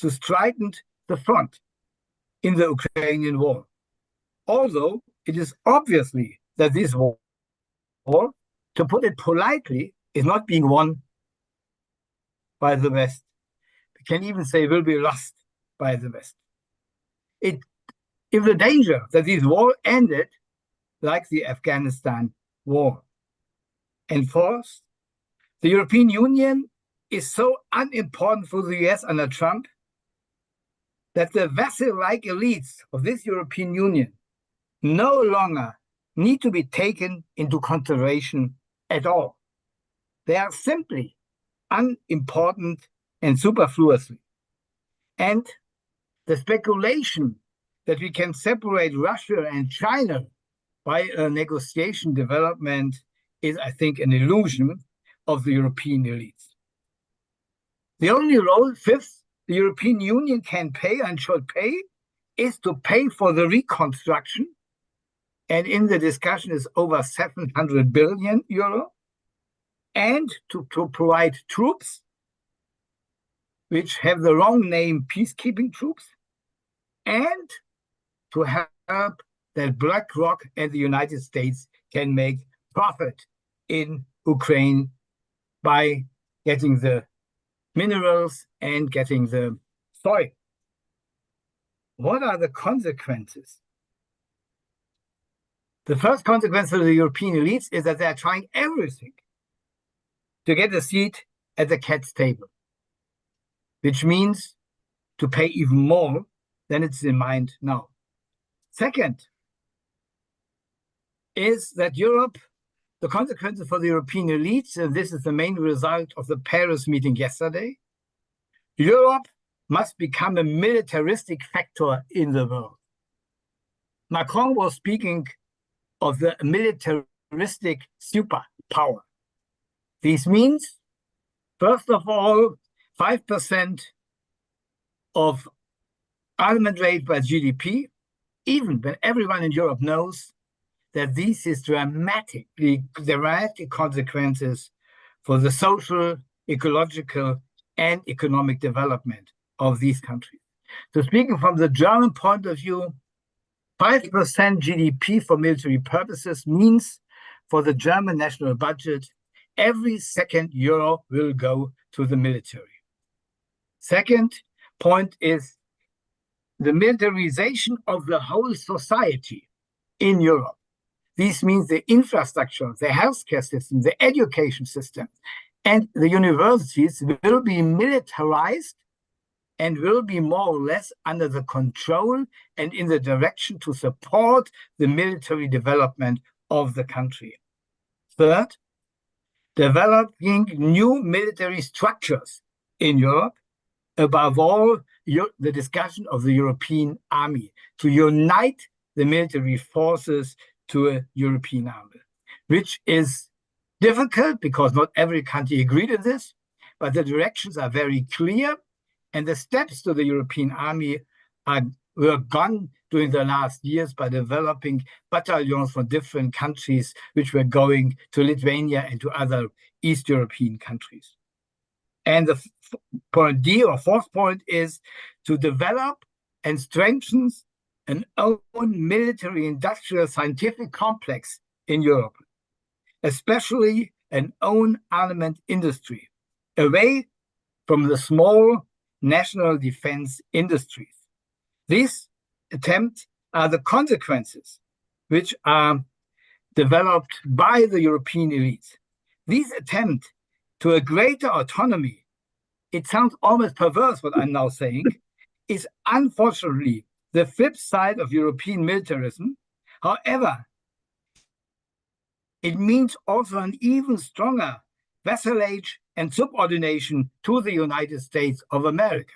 to strengthen the front in the Ukrainian war. Although it is obviously that this war, to put it politely, is not being won by the West. We can even say will be lost by the West. If the danger that this war ended like the Afghanistan war. And fourth, the European Union is so unimportant for the US under Trump that the vessel-like elites of this European Union no longer need to be taken into consideration at all. They are simply unimportant and superfluous. And the speculation that we can separate Russia and China by a negotiation development is, I think, an illusion of the European elites. The only role, fifth, the European Union can play and should pay is to pay for the reconstruction. And in the discussion is over 700 billion euro. And to provide troops, which have the wrong name, peacekeeping troops, and to help that BlackRock and the United States can make profit in Ukraine by getting the minerals and getting the soil. What are the consequences? The first consequence of the European elites is that they are trying everything to get a seat at the cat's table, which means to pay even more than it's in mind now. Second is that Europe, the consequences for the European elites, and this is the main result of the Paris meeting yesterday, Europe must become a militaristic factor in the world. Macron was speaking of the militaristic superpower. This means, first of all, 5% of armament rate by GDP, even when everyone in Europe knows that this is dramatic consequences for the social, ecological, and economic development of these countries. So speaking from the German point of view, 5% GDP for military purposes means for the German national budget, every second euro will go to the military. Second point is the militarization of the whole society in Europe. This means the infrastructure, the healthcare system, the education system, and the universities will be militarized and will be more or less under the control and in the direction to support the military development of the country. Third, developing new military structures in Europe, above all, the discussion of the European army, to unite the military forces to a European army, which is difficult because not every country agreed on this, but the directions are very clear, and the steps to the European army were gone during the last years by developing battalions from different countries, which were going to Lithuania and to other East European countries. And the point D, or fourth point, is to develop and strengthen an own military, industrial, scientific complex in Europe, especially an own armament industry, away from the small national defense industries. These attempts are the consequences which are developed by the European elites. These attempts to a greater autonomy, it sounds almost perverse what I'm now saying, is unfortunately the flip side of European militarism. However, it means also an even stronger vassalage and subordination to the United States of America.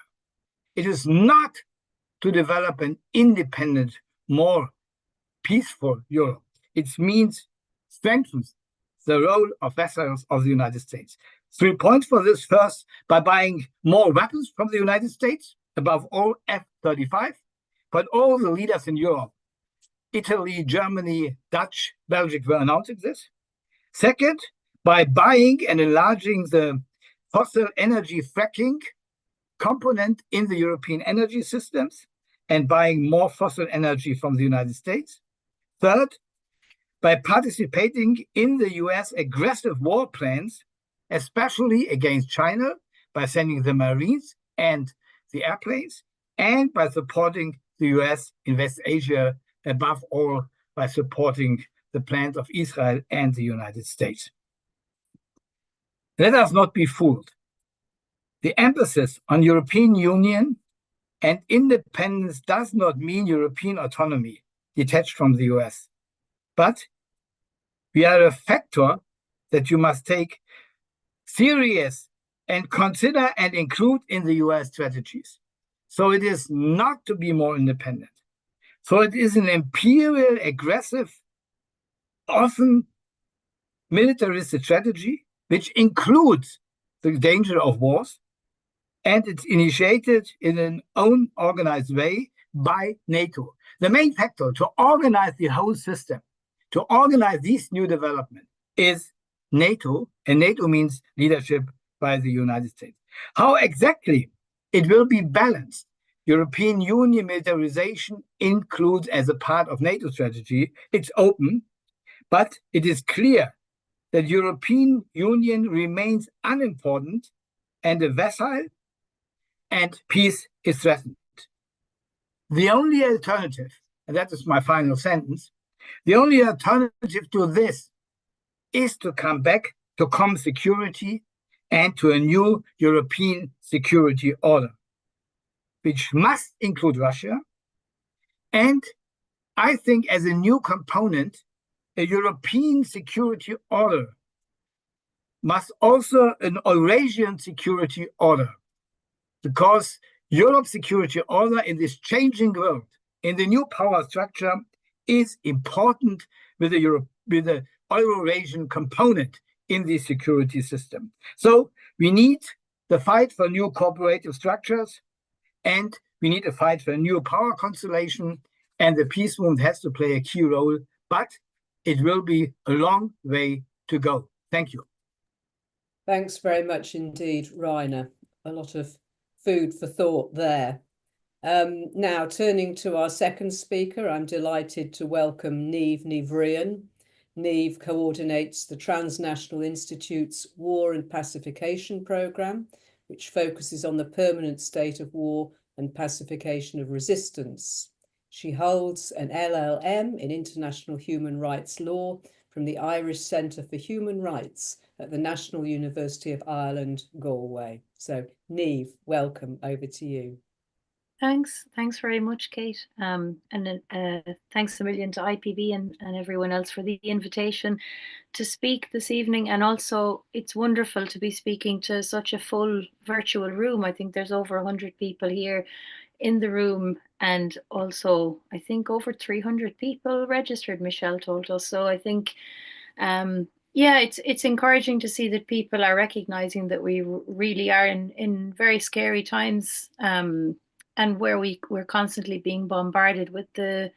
It is not to develop an independent, more peaceful Europe. It means strengthens the role of vassals of the United States. 3 points for this. First, by buying more weapons from the United States, above all F-35, but all the leaders in Europe, Italy, Germany, Dutch, Belgium, were announcing this. Second, by buying and enlarging the fossil energy fracking component in the European energy systems and buying more fossil energy from the United States. Third, by participating in the US aggressive war plans, especially against China, by sending the Marines and the airplanes, and by supporting the US in West Asia, above all, by supporting the plans of Israel and the United States. Let us not be fooled. The emphasis on European Union and independence does not mean European autonomy detached from the US, but we are a factor that you must take serious and consider and include in the US strategies. So it is not to be more independent. So it is an imperial, aggressive, often militaristic strategy, which includes the danger of wars, and it's initiated in an own organized way by NATO. The main factor to organize the whole system, to organize these new developments, is NATO, and NATO means leadership by the United States. How exactly it will be balanced, European Union militarization includes as a part of NATO strategy, it's open, but it is clear that European Union remains unimportant and a vassal, and peace is threatened. The only alternative, and that is my final sentence, the only alternative to this is to come back to common security and to a new European security order, which must include Russia. And I think as a new component, a European security order must also an Eurasian security order, because Europe's security order in this changing world, in the new power structure, is important with the Eurasian component in the security system. So we need the fight for new cooperative structures, and we need a fight for a new power constellation, and the peace movement has to play a key role, but it will be a long way to go. Thank you. Thanks very much indeed, Reiner. A lot of food for thought there. Now, turning to our second speaker, I'm delighted to welcome Niamh Bhriain. Niamh coordinates the Transnational Institute's War and Pacification Programme, which focuses on the permanent state of war and pacification of resistance. She holds an LLM in International Human Rights Law from the Irish Centre for Human Rights at the National University of Ireland, Galway. So, Niamh, welcome. Over to you. Thanks very much, Kate. And thanks a million to IPB and everyone else for the invitation to speak this evening. And also, it's wonderful to be speaking to such a full virtual room. I think there's over 100 people here in the room, and also I think over 300 people registered, Michelle told us. So I think yeah, it's encouraging to see that people are recognizing that we really are in very scary times, and where we're constantly being bombarded with the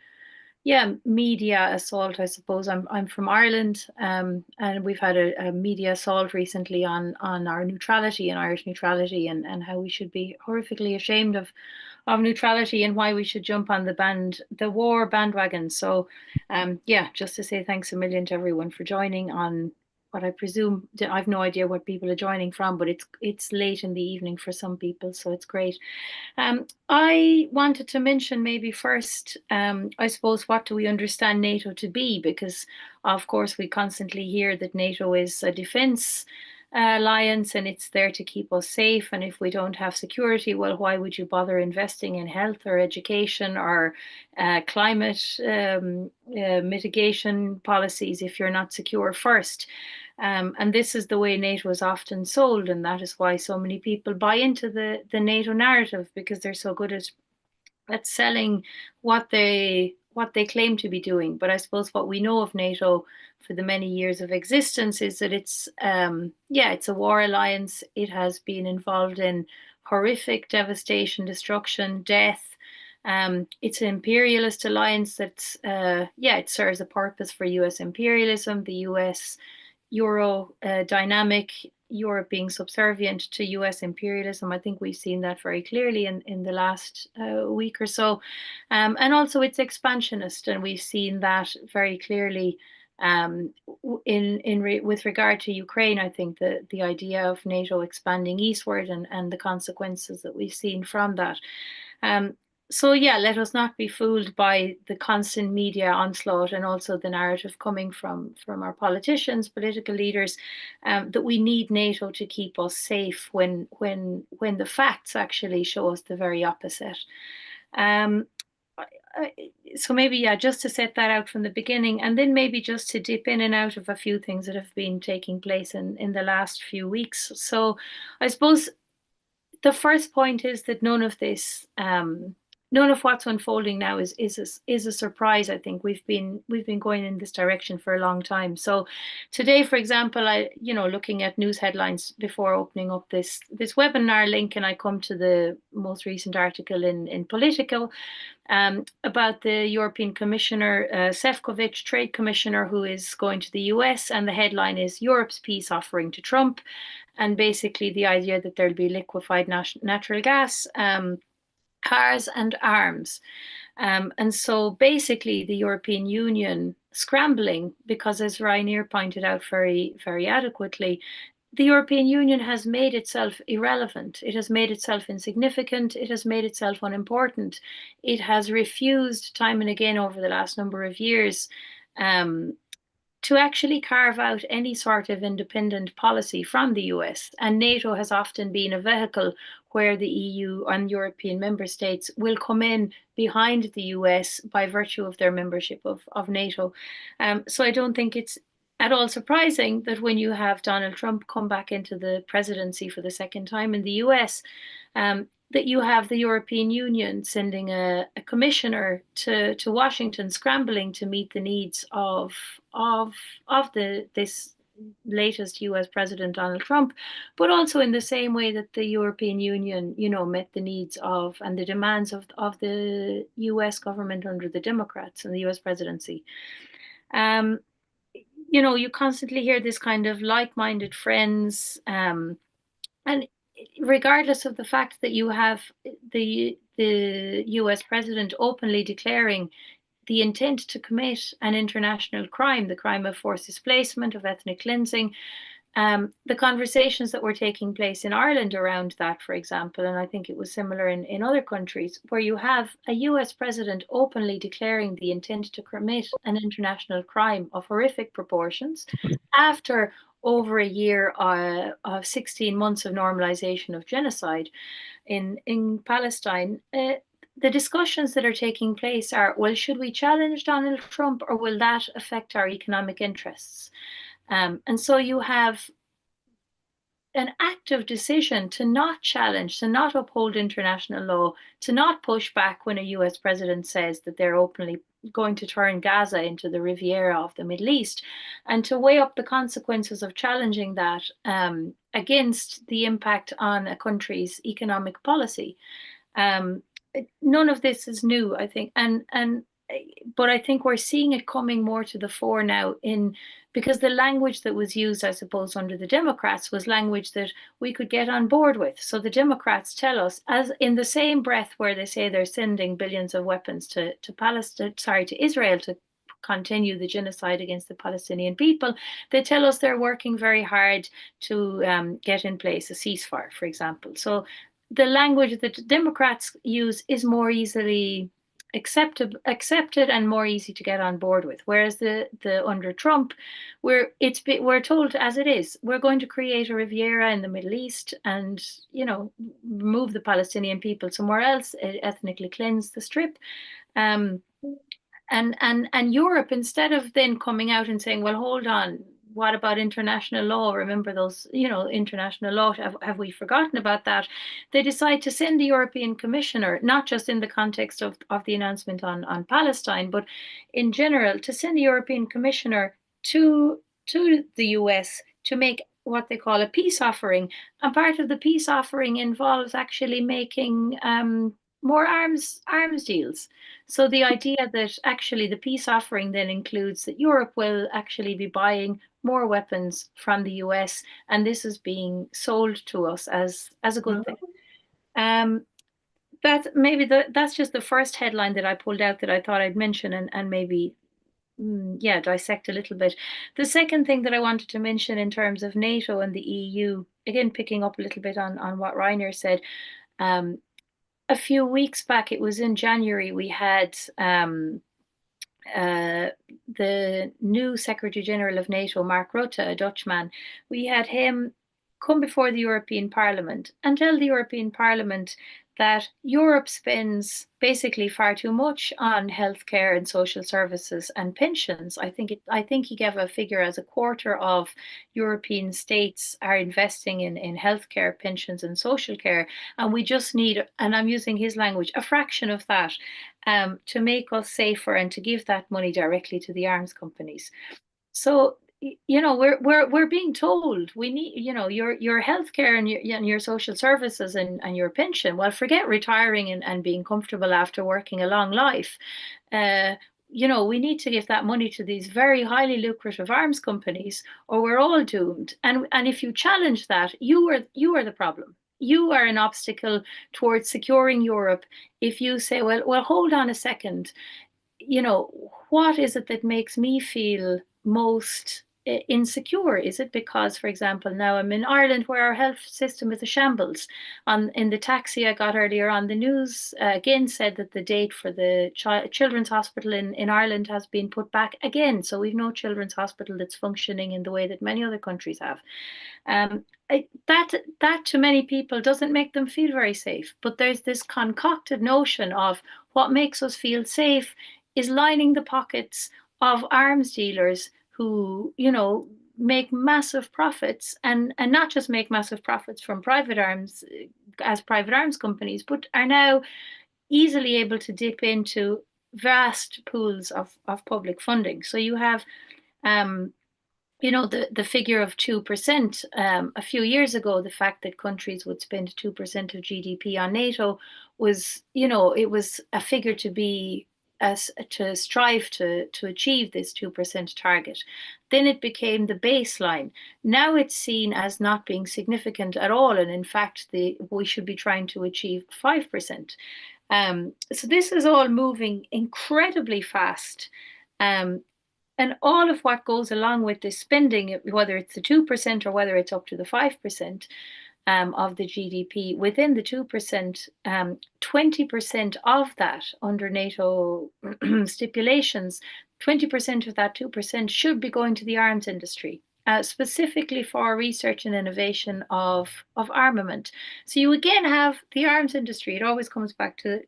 media assault. I suppose I'm from Ireland, and we've had a media assault recently on our neutrality and Irish neutrality, and how we should be horrifically ashamed of neutrality and why we should jump on the war bandwagon. So just to say thanks a million to everyone for joining on what I presume, I've no idea what people are joining from, but it's late in the evening for some people, so it's great. I wanted to mention maybe first, I suppose, what do we understand NATO to be? Because of course we constantly hear that NATO is a defense alliance and it's there to keep us safe. And if we don't have security, well, why would you bother investing in health or education or climate mitigation policies if you're not secure first? And this is the way NATO is often sold, and that is why so many people buy into the NATO narrative, because they're so good at selling what they claim to be doing. But I suppose what we know of NATO for the many years of existence is that it's a war alliance. It has been involved in horrific devastation, destruction, death. It's an imperialist alliance that's it serves a purpose for US imperialism, the US Euro dynamic, Europe being subservient to US imperialism. I think we've seen that very clearly in the last week or so. And also it's expansionist, and we've seen that very clearly with regard to Ukraine. I think the idea of NATO expanding eastward and the consequences that we've seen from that. So yeah, let us not be fooled by the constant media onslaught and also the narrative coming from our politicians, political leaders, that we need NATO to keep us safe when the facts actually show us the very opposite. So maybe, yeah, just to set that out from the beginning, and then maybe just to dip in and out of a few things that have been taking place in the last few weeks. So I suppose the first point is that none of this, none of what's unfolding now is a surprise. I think we've been going in this direction for a long time. So today, for example, looking at news headlines before opening up this webinar link, and I come to the most recent article in Politico about the European Commissioner Šefčovič, Trade Commissioner, who is going to the US, and the headline is Europe's peace offering to Trump, and basically the idea that there'll be liquefied natural gas, cars and arms. And so basically the European Union scrambling, because as Reiner pointed out very, very adequately, the European Union has made itself irrelevant. It has made itself insignificant. It has made itself unimportant. It has refused time and again over the last number of years to actually carve out any sort of independent policy from the US. And NATO has often been a vehicle where the EU and European member states will come in behind the US by virtue of their membership of NATO. So I don't think it's at all surprising that when you have Donald Trump come back into the presidency for the second time in the US, that you have the European Union sending a commissioner to Washington, scrambling to meet the needs of this latest US President Donald Trump, but also in the same way that the European Union, met the needs of and the demands of the US government under the Democrats and the US presidency. You constantly hear this kind of like-minded friends, and regardless of the fact that you have the US president openly declaring the intent to commit an international crime, the crime of forced displacement, of ethnic cleansing, the conversations that were taking place in Ireland around that, for example, and I think it was similar in other countries, where you have a US president openly declaring the intent to commit an international crime of horrific proportions after over a year of 16 months of normalization of genocide in Palestine. The discussions that are taking place are, well, should we challenge Donald Trump, or will that affect our economic interests? And so you have an active decision to not challenge, to not uphold international law, to not push back when a US president says that they're openly going to turn Gaza into the Riviera of the Middle East, and to weigh up the consequences of challenging that against the impact on a country's economic policy. None of this is new, I think, but I think we're seeing it coming more to the fore now because the language that was used, I suppose, under the Democrats was language that we could get on board with. So the Democrats tell us, as in the same breath where they say they're sending billions of weapons to Israel to continue the genocide against the Palestinian people, they tell us they're working very hard to get in place a ceasefire, for example. So the language that Democrats use is more easily accepted and more easy to get on board with, whereas the under Trump, we're told as it is, we're going to create a Riviera in the Middle East and move the Palestinian people somewhere else, ethnically cleanse the Strip, and Europe, instead of then coming out and saying, well, hold on, what about international law? Remember those, international law, have we forgotten about that? They decide to send the European Commissioner, not just in the context of the announcement on Palestine, but in general, to send the European Commissioner to the US to make what they call a peace offering. And part of the peace offering involves actually making more arms deals. So the idea that actually the peace offering then includes that Europe will actually be buying more weapons from the US, and this is being sold to us as a good thing. That's just the first headline that I pulled out that I thought I'd mention and maybe dissect a little bit. The second thing that I wanted to mention in terms of NATO and the EU, again picking up a little bit on what Reiner said, a few weeks back, it was in January, we had the new Secretary General of NATO, Mark Rutte, a Dutchman. We had him come before the European Parliament and tell the European Parliament that Europe spends basically far too much on healthcare and social services and pensions. I think he gave a figure as a quarter of European states are investing in healthcare, pensions, and social care, and we just need, and I'm using his language, a fraction of that to make us safer and to give that money directly to the arms companies. So we're being told we need, your healthcare and your social services and your pension. Well, forget retiring and being comfortable after working a long life. We need to give that money to these very highly lucrative arms companies, or we're all doomed. And if you challenge that, you are the problem. You are an obstacle towards securing Europe. If you say, well, hold on a second, what is it that makes me feel most insecure? Is it because, for example, now I'm in Ireland where our health system is a shambles? In the taxi I got earlier on, the news again said that the date for the children's hospital in Ireland has been put back again. So we've no children's hospital that's functioning in the way that many other countries have. That to many people doesn't make them feel very safe. But there's this concocted notion of what makes us feel safe is lining the pockets of arms dealers who, make massive profits and not just make massive profits from private arms companies, but are now easily able to dip into vast pools of public funding. So you have the figure of 2%. A few years ago, the fact that countries would spend 2% of GDP on NATO was, it was a figure to strive to achieve this 2% target. Then it became the baseline. Now it's seen as not being significant at all. And in fact, we should be trying to achieve 5%. So this is all moving incredibly fast. And all of what goes along with this spending, whether it's the 2% or whether it's up to the 5% of the GDP, within the 2%, 20% of that under NATO stipulations, 20% of that 2% should be going to the arms industry, specifically for research and innovation of armament. So you again have the arms industry. It always comes back to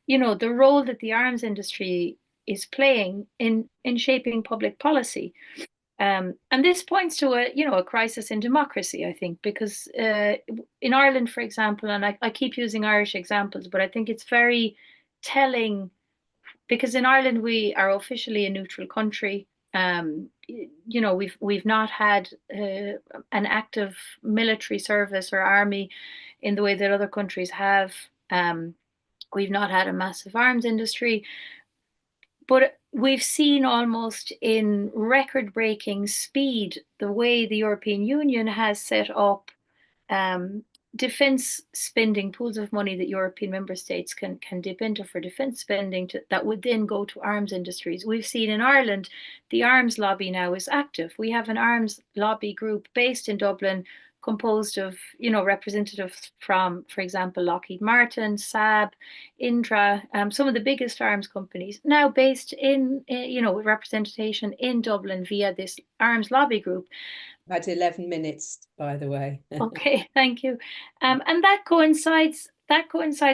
the role that the arms industry is playing in shaping public policy. And this points to a crisis in democracy, I think, because in Ireland, for example, and I keep using Irish examples, but I think it's very telling because in Ireland we are officially a neutral country. We've not had an active military service or army in the way that other countries have. We've not had a massive arms industry. But we've seen almost in record-breaking speed the way the European Union has set up defense spending pools of money that European member states can dip into for defense spending that would then go to arms industries. We've seen in Ireland, the arms lobby now is active. We have an arms lobby group based in Dublin composed of, representatives from, for example, Lockheed Martin, Saab, Indra, some of the biggest arms companies, now based in, with representation in Dublin via this arms lobby group. About 11 minutes, by the way. Okay, thank you. And that coincides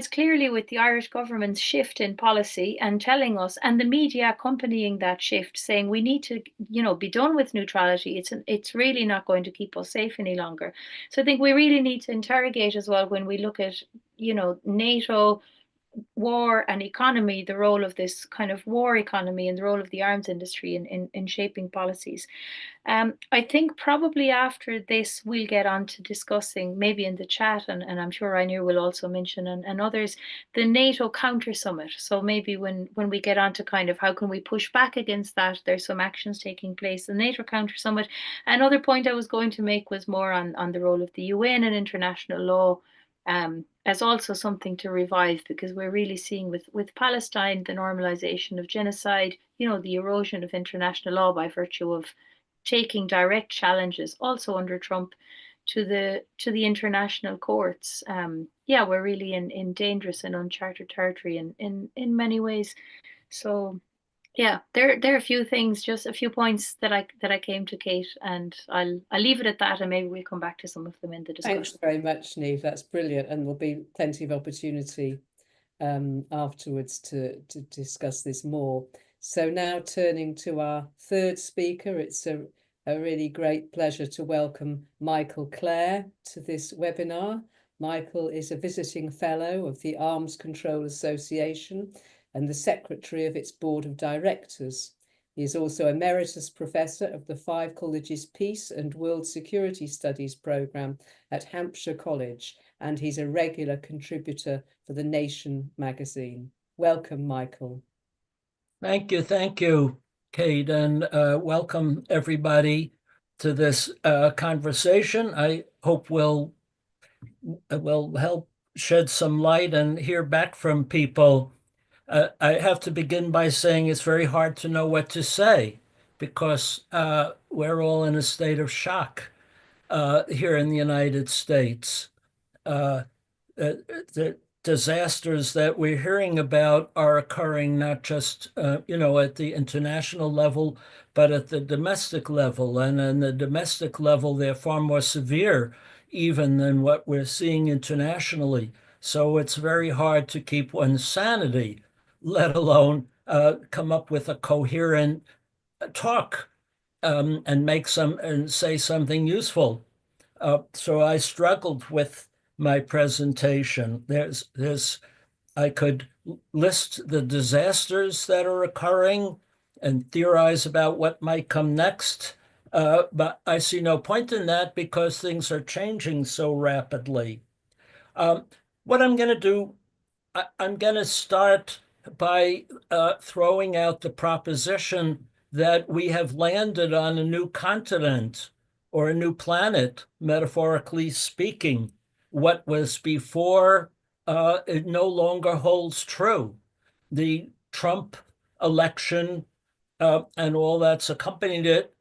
clearly with the Irish government's shift in policy and telling us, and the media accompanying that shift, saying we need to, be done with neutrality. It's really not going to keep us safe any longer. So I think we really need to interrogate as well when we look at, NATO, war and economy, the role of this kind of war economy and the role of the arms industry in shaping policies. I think probably after this, we'll get on to discussing, maybe in the chat, and I'm sure Reiner will also mention, and others, the NATO counter summit. So maybe when we get on to kind of how can we push back against that, there's some actions taking place. The NATO counter summit. Another point I was going to make was more on the role of the UN and international law, as also something to revive, because we're really seeing with Palestine the normalization of genocide, the erosion of international law by virtue of taking direct challenges, also under Trump, to the international courts. We're really in dangerous and uncharted territory in many ways. So yeah, there are a few things, just a few points that I came to, Kate, and I'll leave it at that, and maybe we'll come back to some of them in the discussion. Thanks very much, Niamh. That's brilliant, and there'll be plenty of opportunity afterwards to discuss this more. So now turning to our third speaker, it's a really great pleasure to welcome Michael Klare to this webinar. Michael is a visiting fellow of the Arms Control Association and the secretary of its board of directors. He is also Emeritus Professor of the Five Colleges Peace and World Security Studies programme at Hampshire College, and he's a regular contributor for The Nation magazine. Welcome, Michael. Thank you, Kate, and welcome everybody to this conversation. I hope we'll help shed some light and hear back from people. I have to begin by saying it's very hard to know what to say, because we're all in a state of shock here in the United States. The disasters that we're hearing about are occurring not just at the international level, but at the domestic level. And on the domestic level, they're far more severe even than what we're seeing internationally. So it's very hard to keep one's sanity, let alone come up with a coherent talk and say something useful. So I struggled with my presentation. I could list the disasters that are occurring and theorize about what might come next, but I see no point in that because things are changing so rapidly. What I'm going to do, I'm going to start by throwing out the proposition that we have landed on a new continent or a new planet, metaphorically speaking. What was before, it no longer holds true. The Trump election and all that's accompanied it,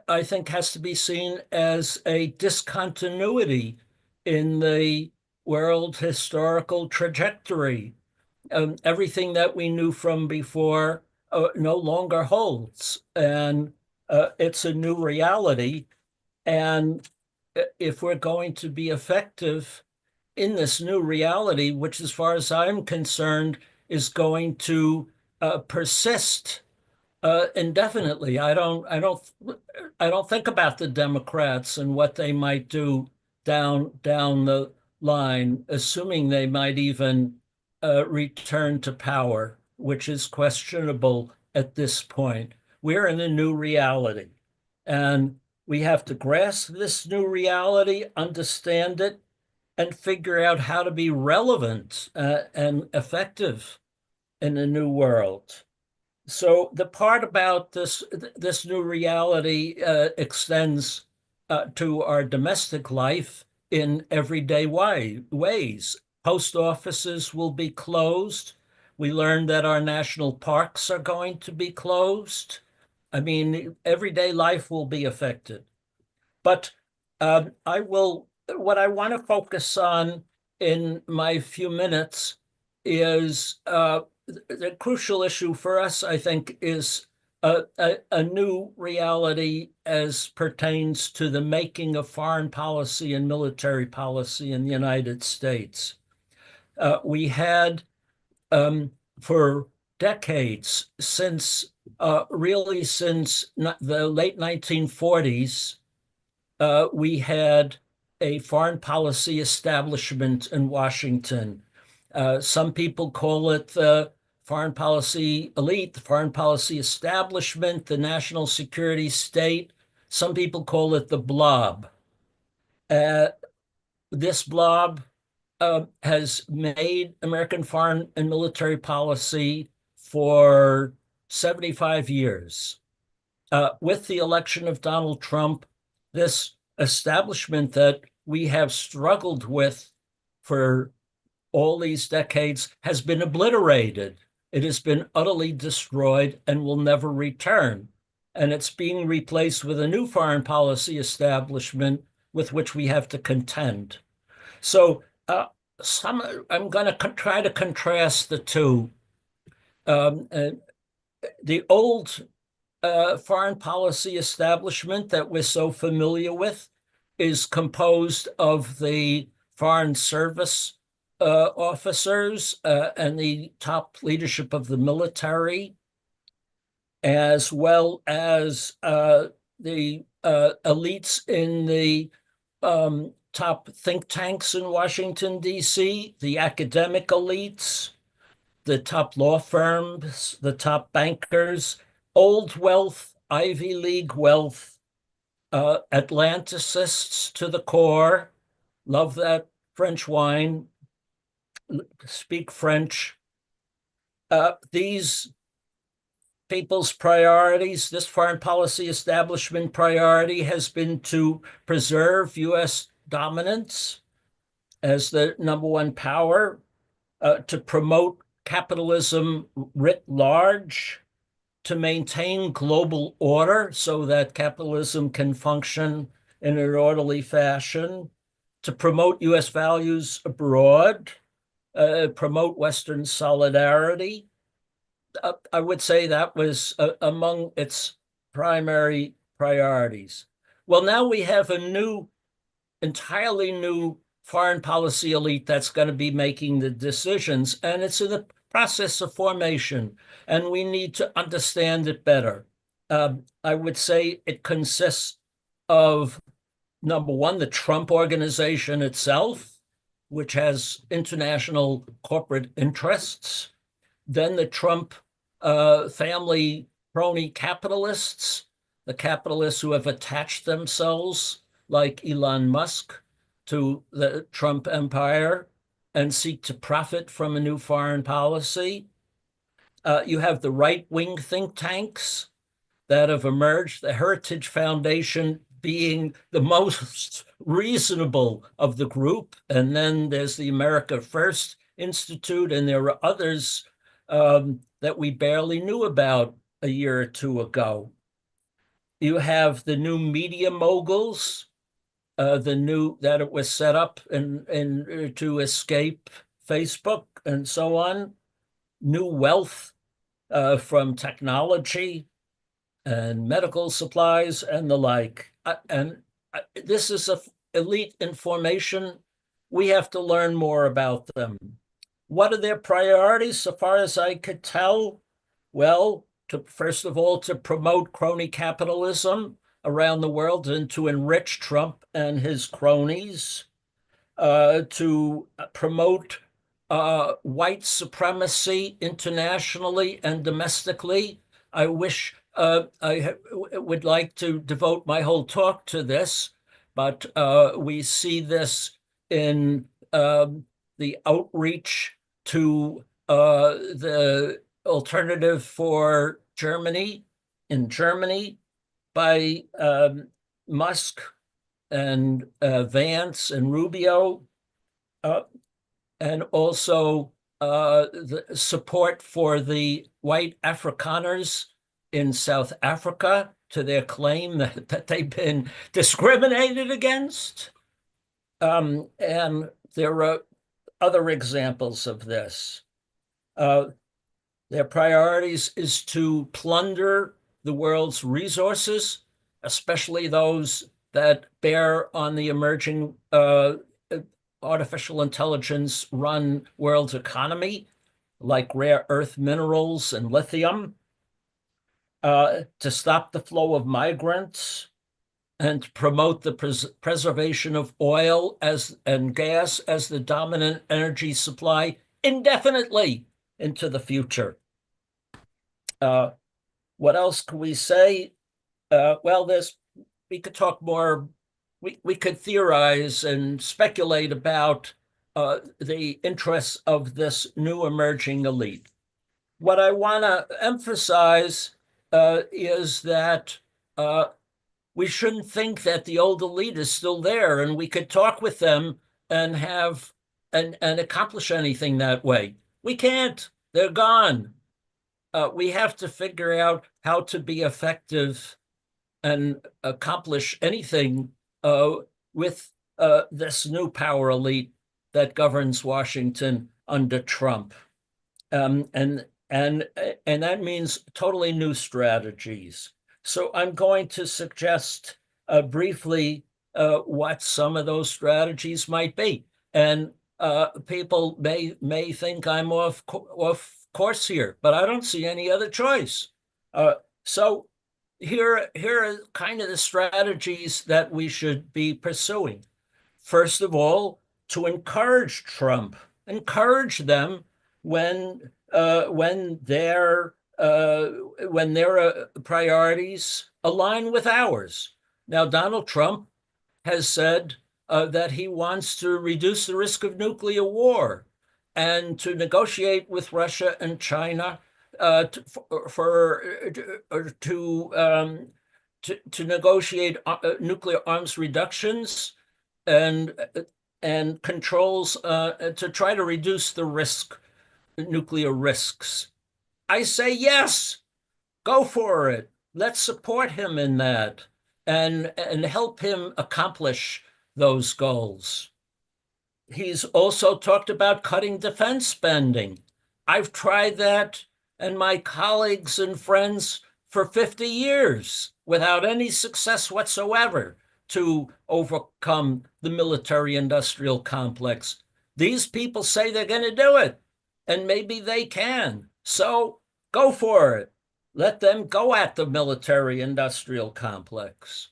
I think has to be seen as a discontinuity in the world historical trajectory. Everything that we knew from before no longer holds, and it's a new reality. And if we're going to be effective in this new reality, which as far as I'm concerned, is going to persist indefinitely. I don't think about the Democrats and what they might do down the line, assuming they might even return to power, which is questionable at this point. We're in a new reality, and we have to grasp this new reality, understand it, and figure out how to be relevant and effective in a new world. So the part about this new reality extends to our domestic life in everyday ways. Post offices will be closed. We learned that our national parks are going to be closed. I mean, everyday life will be affected. But what I want to focus on in my few minutes is the crucial issue for us, I think, is a new reality as pertains to the making of foreign policy and military policy in the United States. We had, for decades, since the late 1940s, we had a foreign policy establishment in Washington. Some people call it the foreign policy elite, the foreign policy establishment, the national security state. Some people call it the blob. This blob has made American foreign and military policy for 75 years. With the election of Donald Trump, this establishment that we have struggled with for all these decades has been obliterated. It has been utterly destroyed and will never return. And it's being replaced with a new foreign policy establishment with which we have to contend. So I'm going to try to contrast the two. The old foreign policy establishment that we're so familiar with is composed of the Foreign Service officers and the top leadership of the military, as well as the elites in the top think tanks in Washington, D.C., the academic elites, the top law firms, the top bankers, old wealth, Ivy League wealth, Atlanticists to the core, love that French wine, speak French. These people's priorities, this foreign policy establishment priority has been to preserve U.S. dominance as the number one power, to promote capitalism writ large, to maintain global order so that capitalism can function in an orderly fashion, to promote U.S. values abroad, promote Western solidarity. I would say that was among its primary priorities. Well, now we have a entirely new foreign policy elite that's going to be making the decisions, and it's in the process of formation, and we need to understand it better. I would say it consists of, number one, the Trump organization itself, which has international corporate interests, then the Trump family crony capitalists, the capitalists who have attached themselves, like Elon Musk, to the Trump empire and seek to profit from a new foreign policy. You have the right-wing think tanks that have emerged, the Heritage Foundation being the most reasonable of the group. And then there's the America First Institute, and there are others that we barely knew about a year or two ago. You have the new media moguls, that it was set up and to escape Facebook and so on. New wealth from technology and medical supplies and the like. This is an elite information. We have to learn more about them. What are their priorities, so far as I could tell? Well, first of all, to promote crony capitalism around the world and to enrich Trump and his cronies, to promote white supremacy internationally and domestically. I wish I would like to devote my whole talk to this, but we see this in the outreach to the alternative for Germany, in Germany, by Musk and Vance and Rubio, and also the support for the white Afrikaners in South Africa, to their claim that they've been discriminated against. And there are other examples of this. Their priorities is to plunder the world's resources, especially those that bear on the emerging artificial intelligence run world's economy, like rare earth minerals and lithium, to stop the flow of migrants and to promote the preservation of oil and gas as the dominant energy supply indefinitely into the future. What else can we say? Well, we could talk more. We could theorize and speculate about the interests of this new emerging elite. What I want to emphasize is that we shouldn't think that the old elite is still there and we could talk with them and have and accomplish anything that way. We can't. They're gone. We have to figure out how to be effective and accomplish anything with this new power elite that governs Washington under Trump. And that means totally new strategies. So I'm going to suggest briefly what some of those strategies might be. And people may think I'm off course here, but I don't see any other choice. So here are kind of the strategies that we should be pursuing. First of all, to encourage Trump, encourage them when their priorities align with ours. Now, Donald Trump has said that he wants to reduce the risk of nuclear war and to negotiate with Russia and China to negotiate nuclear arms reductions and controls to try to reduce the nuclear risks. I say yes, go for it. Let's support him in that and help him accomplish those goals. He's also talked about cutting defense spending. I've tried that and my colleagues and friends for 50 years without any success whatsoever to overcome the military-industrial complex. These people say they're going to do it, and maybe they can. So go for it. Let them go at the military-industrial complex.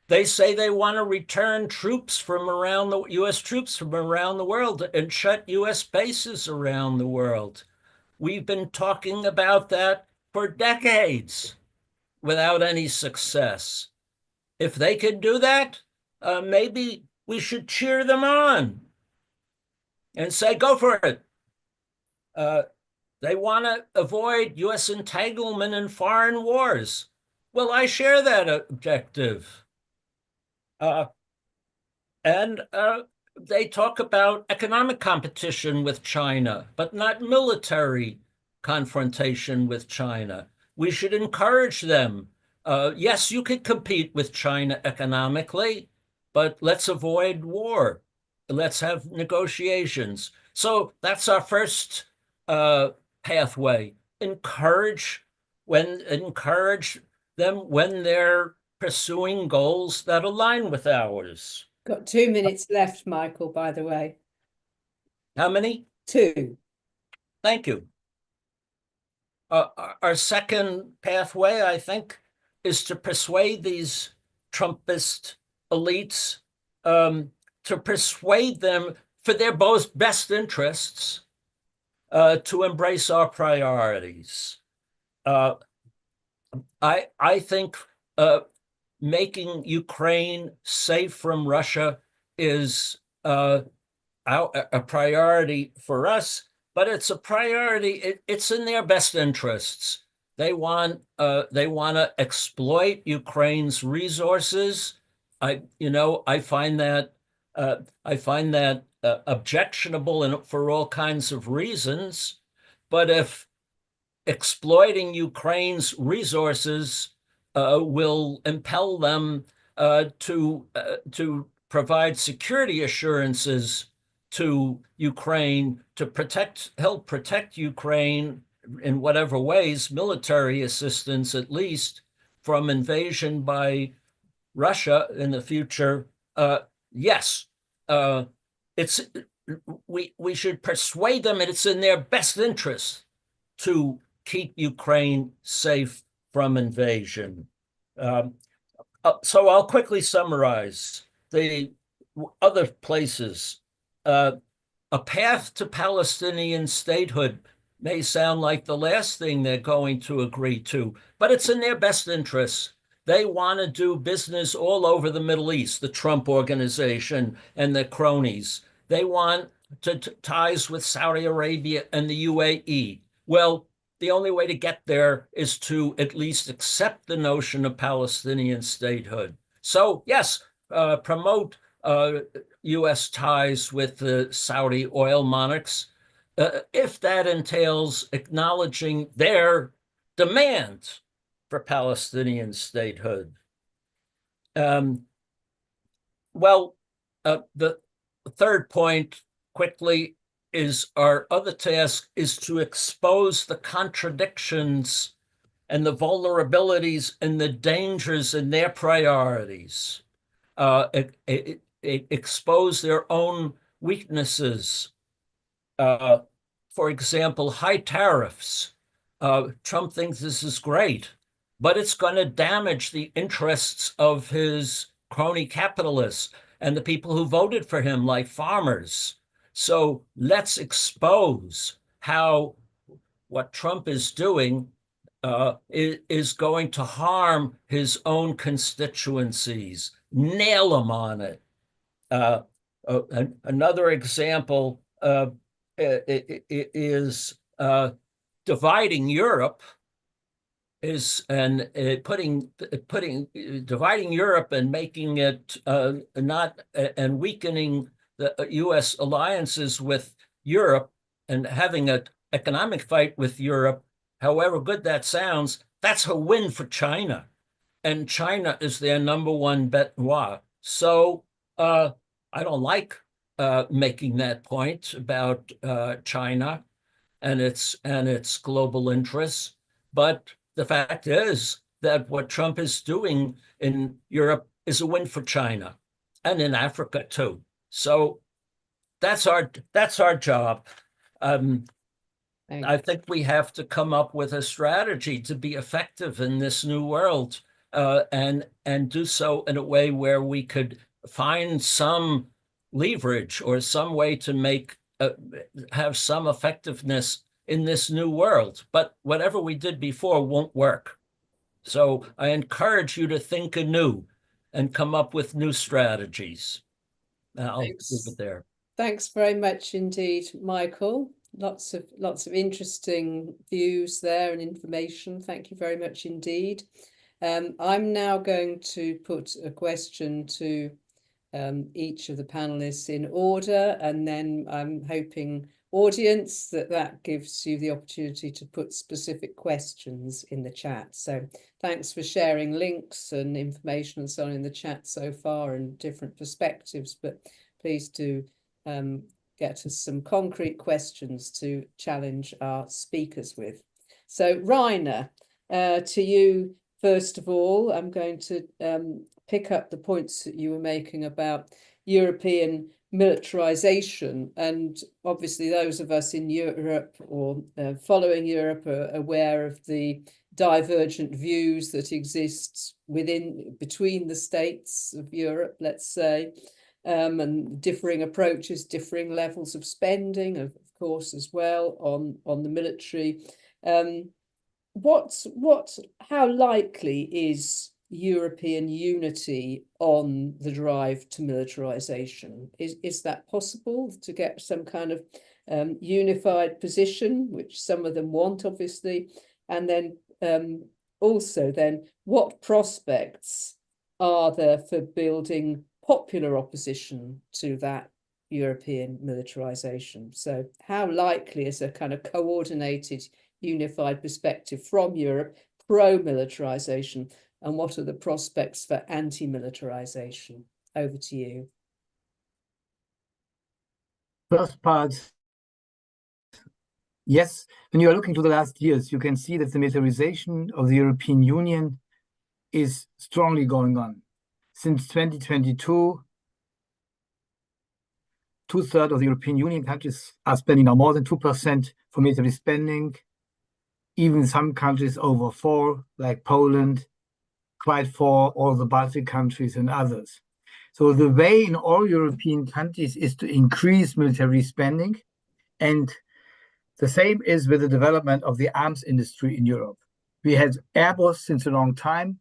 They say they want to return troops from around the U.S. troops from around the world and shut U.S. bases around the world. We've been talking about that for decades without any success. If they can do that, maybe we should cheer them on and say, go for it. They want to avoid U.S. entanglement in foreign wars. Well, I share that objective. And they talk about economic competition with China, but not military confrontation with China. We should encourage them. Yes, you could compete with China economically, but let's avoid war. Let's have negotiations. So that's our first pathway. Encourage them when they're pursuing goals that align with ours. Got 2 minutes left, Michael, by the way. How many? 2. Thank you. Our second pathway, I think, is to persuade these Trumpist elites, to persuade them for their both best interests to embrace our priorities. I think making Ukraine safe from Russia is a priority for us, but it's a priority. It's in their best interests. They want to exploit Ukraine's resources. I find that objectionable and for all kinds of reasons. But if exploiting Ukraine's resources will impel them to provide security assurances to Ukraine, to help protect Ukraine in whatever ways, military assistance at least, from invasion by Russia in the future. Yes, we should persuade them that it's in their best interest to keep Ukraine safe from invasion. So I'll quickly summarize the other places. a path to Palestinian statehood may sound like the last thing they're going to agree to, but it's in their best interests. They want to do business all over the Middle East, the Trump organization and the cronies. They want ties with Saudi Arabia and the UAE. Well, the only way to get there is to at least accept the notion of Palestinian statehood. So, yes, promote U.S. ties with the Saudi oil monarchs, if that entails acknowledging their demands for Palestinian statehood. Well, the third point, quickly, is our other task is to expose the contradictions and the vulnerabilities and the dangers in their priorities, expose their own weaknesses. For example, high tariffs. Trump thinks this is great, but it's going to damage the interests of his crony capitalists and the people who voted for him, like farmers. So let's expose how what Trump is doing is going to harm his own constituencies. Nail him on it. Another example is dividing Europe dividing Europe and making it not and weakening the U.S. alliances with Europe and having an economic fight with Europe. However good that sounds, that's a win for China, and China is their number one bête noire. So I don't like making that point about China and its global interests, but the fact is that what Trump is doing in Europe is a win for China, and in Africa too. So that's our job. I think we have to come up with a strategy to be effective in this new world, and do so in a way where we could find some leverage or some way to have some effectiveness in this new world. But whatever we did before won't work. So I encourage you to think anew and come up with new strategies. I'll leave it there. Thanks very much indeed, Michael. Lots of interesting views there and information. Thank you very much indeed. I'm now going to put a question to each of the panelists in order, and then I'm hoping, audience, that gives you the opportunity to put specific questions in the chat. So thanks for sharing links and information and so on in the chat so far, and different perspectives, but please do get us some concrete questions to challenge our speakers with. So Reiner, to you first of all, I'm going to pick up the points that you were making about European militarization, and obviously those of us in Europe or following Europe are aware of the divergent views that exist between the states of Europe, let's say, and differing approaches, differing levels of spending, of course, as well on the military. How likely is European unity on the drive to militarization? Is that possible to get some kind of unified position, which some of them want, obviously? And then also then, what prospects are there for building popular opposition to that European militarization? So how likely is a kind of coordinated, unified perspective from Europe pro-militarization, and what are the prospects for anti-militarization? Over to you. First part, yes, when you are looking to the last years, you can see that the militarization of the European Union is strongly going on. Since 2022, 2/3 of the European Union countries are spending now more than 2% for military spending. Even some countries over 4%, like Poland, quite 4%, all the Baltic countries and others. So the way in all European countries is to increase military spending, and the same is with the development of the arms industry in Europe. We had Airbus since a long time.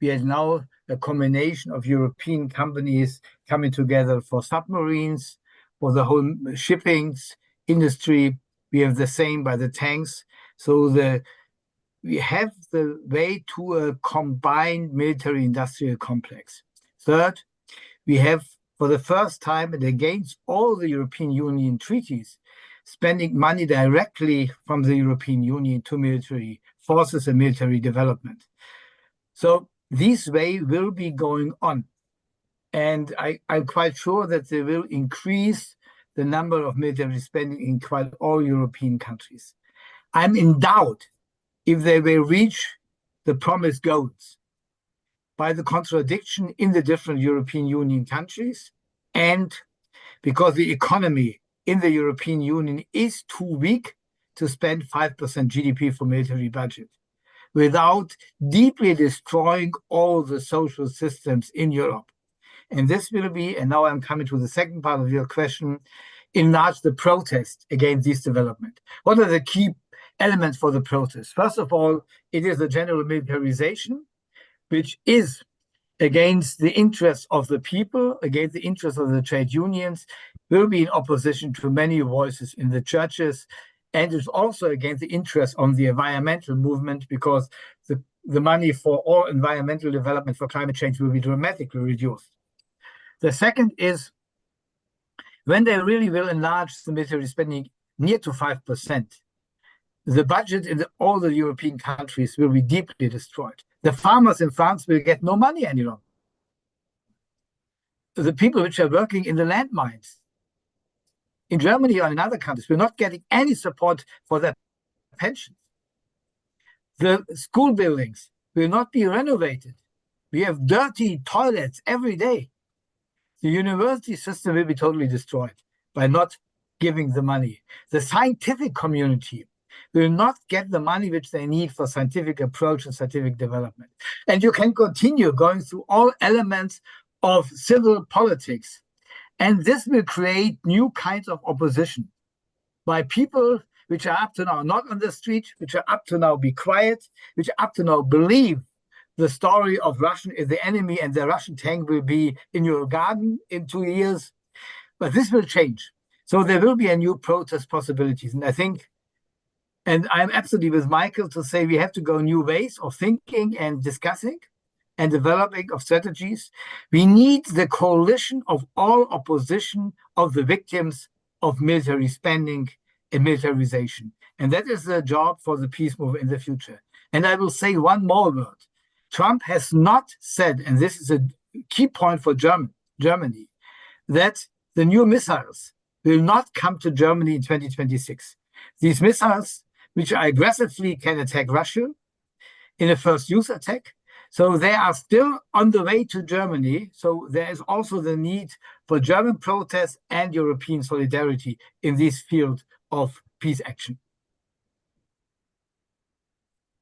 We have now a combination of European companies coming together for submarines, for the whole shipping industry. We have the same by the tanks. So we have the way to a combined military-industrial complex. Third, we have, for the first time and against all the European Union treaties, spending money directly from the European Union to military forces and military development. So this way will be going on. And I'm quite sure that they will increase the number of military spending in quite all European countries. I'm in doubt if they will reach the promised goals by the contradiction in the different European Union countries, and because the economy in the European Union is too weak to spend 5% GDP for military budget without deeply destroying all the social systems in Europe. And this will be, and now I'm coming to the second part of your question, enlarge the protest against this development. What are the key elements for the protest? First of all, it is a general militarization, which is against the interests of the people, against the interests of the trade unions, will be in opposition to many voices in the churches, and is also against the interests of the environmental movement, because the money for all environmental development for climate change will be dramatically reduced. The second is, when they really will enlarge the military spending near to 5%, the budget in all the European countries will be deeply destroyed. The farmers in France will get no money any longer. The people which are working in the landmines in Germany or in other countries will not getting any support for their pensions. The school buildings will not be renovated. We have dirty toilets every day. The university system will be totally destroyed by not giving the money. The scientific community will not get the money which they need for scientific approach and scientific development. And you can continue going through all elements of civil politics. And this will create new kinds of opposition by people which are up to now not on the street, which are up to now be quiet, which are up to now believe the story of Russian is the enemy and the Russian tank will be in your garden in 2 years. But this will change. So there will be a new protest possibilities. And I think, and I'm absolutely with Michael to say we have to go new ways of thinking and discussing and developing of strategies. We need the coalition of all opposition of the victims of military spending and militarization. And that is the job for the peace movement in the future. And I will say one more word. Trump has not said, and this is a key point for Germany, that the new missiles will not come to Germany in 2026. These missiles, which are aggressively can attack Russia in a first use attack, so they are still on the way to Germany. So there is also the need for German protest and European solidarity in this field of peace action.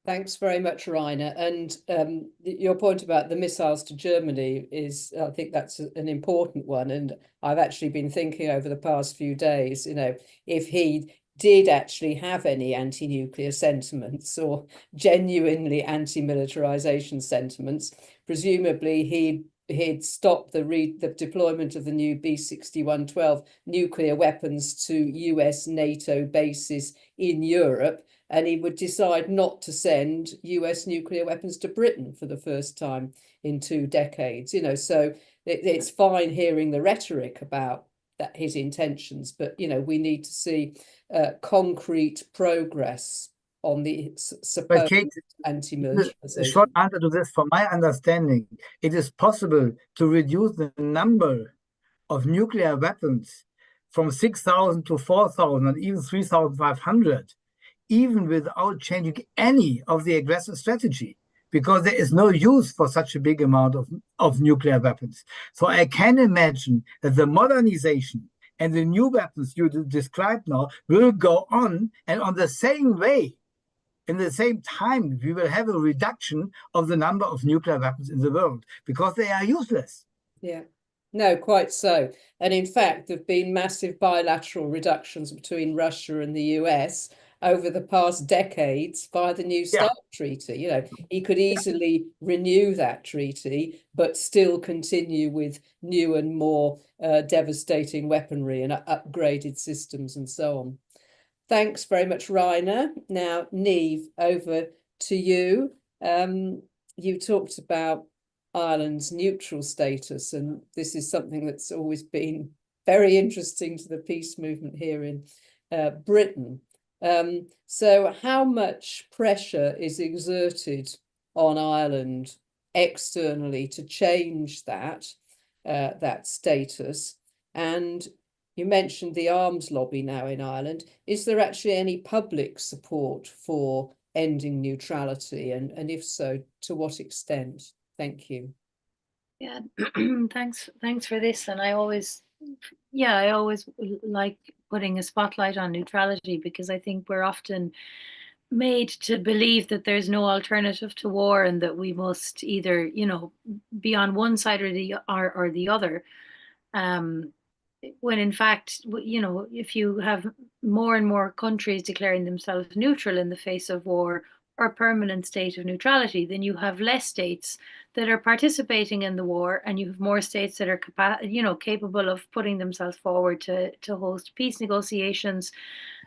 Thanks very much, Reiner. And your point about the missiles to Germany is, I think that's an important one. And I've actually been thinking over the past few days, you know, if he did actually have any anti-nuclear sentiments or genuinely anti-militarization sentiments, presumably he'd stop the deployment of the new B-6112 nuclear weapons to US NATO bases in Europe, and he would decide not to send US nuclear weapons to Britain for the first time in 2 decades. You know, so it's fine hearing the rhetoric about that, his intentions, but you know, we need to see concrete progress on the supposed anti-militarization. The short answer to this, from my understanding, it is possible to reduce the number of nuclear weapons from 6,000 to 4,000 and even 3,500, even without changing any of the aggressive strategy, because there is no use for such a big amount of nuclear weapons. So I can imagine that the modernization and the new weapons you described now will go on, and on the same way, in the same time, we will have a reduction of the number of nuclear weapons in the world because they are useless. Yeah. No, quite so. And in fact, there have been massive bilateral reductions between Russia and the US over the past decades by the New Yeah. START treaty. You know, he could easily renew that treaty, but still continue with new and more devastating weaponry and upgraded systems and so on. Thanks very much, Reiner. Now, Niamh, over to you. You talked about Ireland's neutral status, and this is something that's always been very interesting to the peace movement here in Britain. So how much pressure is exerted on Ireland externally to change that status? And you mentioned the arms lobby now in Ireland. Is there actually any public support for ending neutrality? And if so, to what extent? Thank you. Yeah, thanks for this. And I always like putting a spotlight on neutrality, because I think we're often made to believe that there's no alternative to war and that we must either, be on one side or the other. When in fact, if you have more and more countries declaring themselves neutral in the face of war or permanent state of neutrality, then you have less states that are participating in the war, and you have more states that are capable of putting themselves forward to host peace negotiations,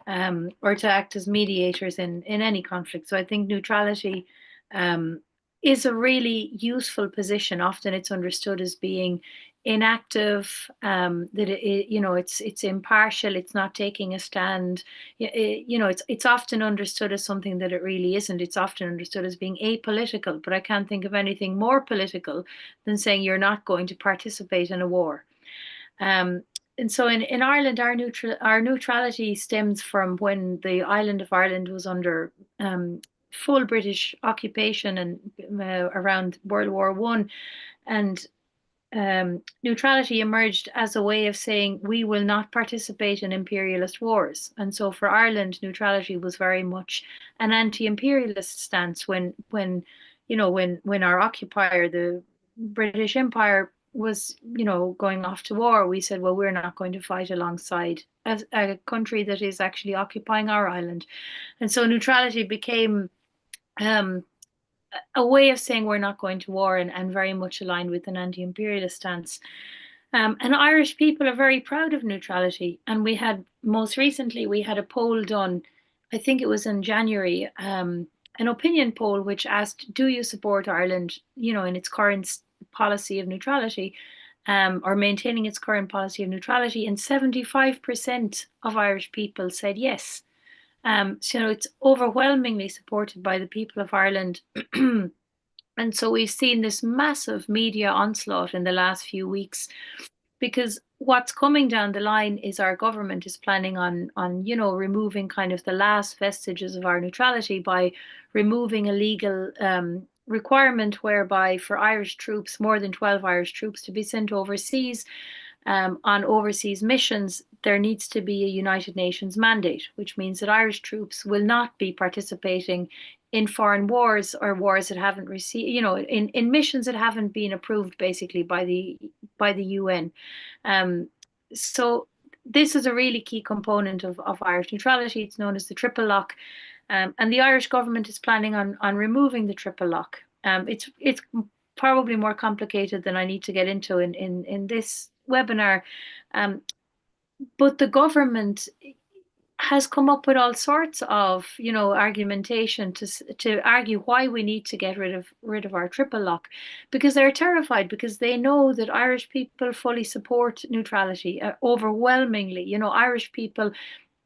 or to act as mediators in any conflict. So I think neutrality is a really useful position. Often it's understood as being inactive, that it's impartial, it's not taking a stand. It's often understood as something that it really isn't. It's often understood as being apolitical, but I can't think of anything more political than saying you're not going to participate in a war. And so in Ireland, our neutrality stems from when the island of Ireland was under full British occupation and around World War I. And neutrality emerged as a way of saying we will not participate in imperialist wars. And so for Ireland, neutrality was very much an anti-imperialist stance when our occupier, the British Empire, was going off to war. We said, well, we're not going to fight alongside a country that is actually occupying our island. And so neutrality became a way of saying we're not going to war, and very much aligned with an anti-imperialist stance. And Irish people are very proud of neutrality. And most recently we had a poll done, I think it was in January, an opinion poll which asked, do you support Ireland, in its current policy of neutrality, or maintaining its current policy of neutrality? And 75% of Irish people said yes. So it's overwhelmingly supported by the people of Ireland. And so we've seen this massive media onslaught in the last few weeks, because what's coming down the line is our government is planning on removing kind of the last vestiges of our neutrality by removing a legal requirement whereby for Irish troops, more than 12 Irish troops, to be sent overseas on overseas missions, there needs to be a United Nations mandate, which means that Irish troops will not be participating in foreign wars or wars that haven't received, in missions that haven't been approved basically by the UN. So this is a really key component of Irish neutrality. It's known as the triple lock. And the Irish government is planning on removing the triple lock. It's probably more complicated than I need to get into in this webinar. But the government has come up with all sorts of, argumentation to argue why we need to get rid of our triple lock, because they're terrified, because they know that Irish people fully support neutrality overwhelmingly.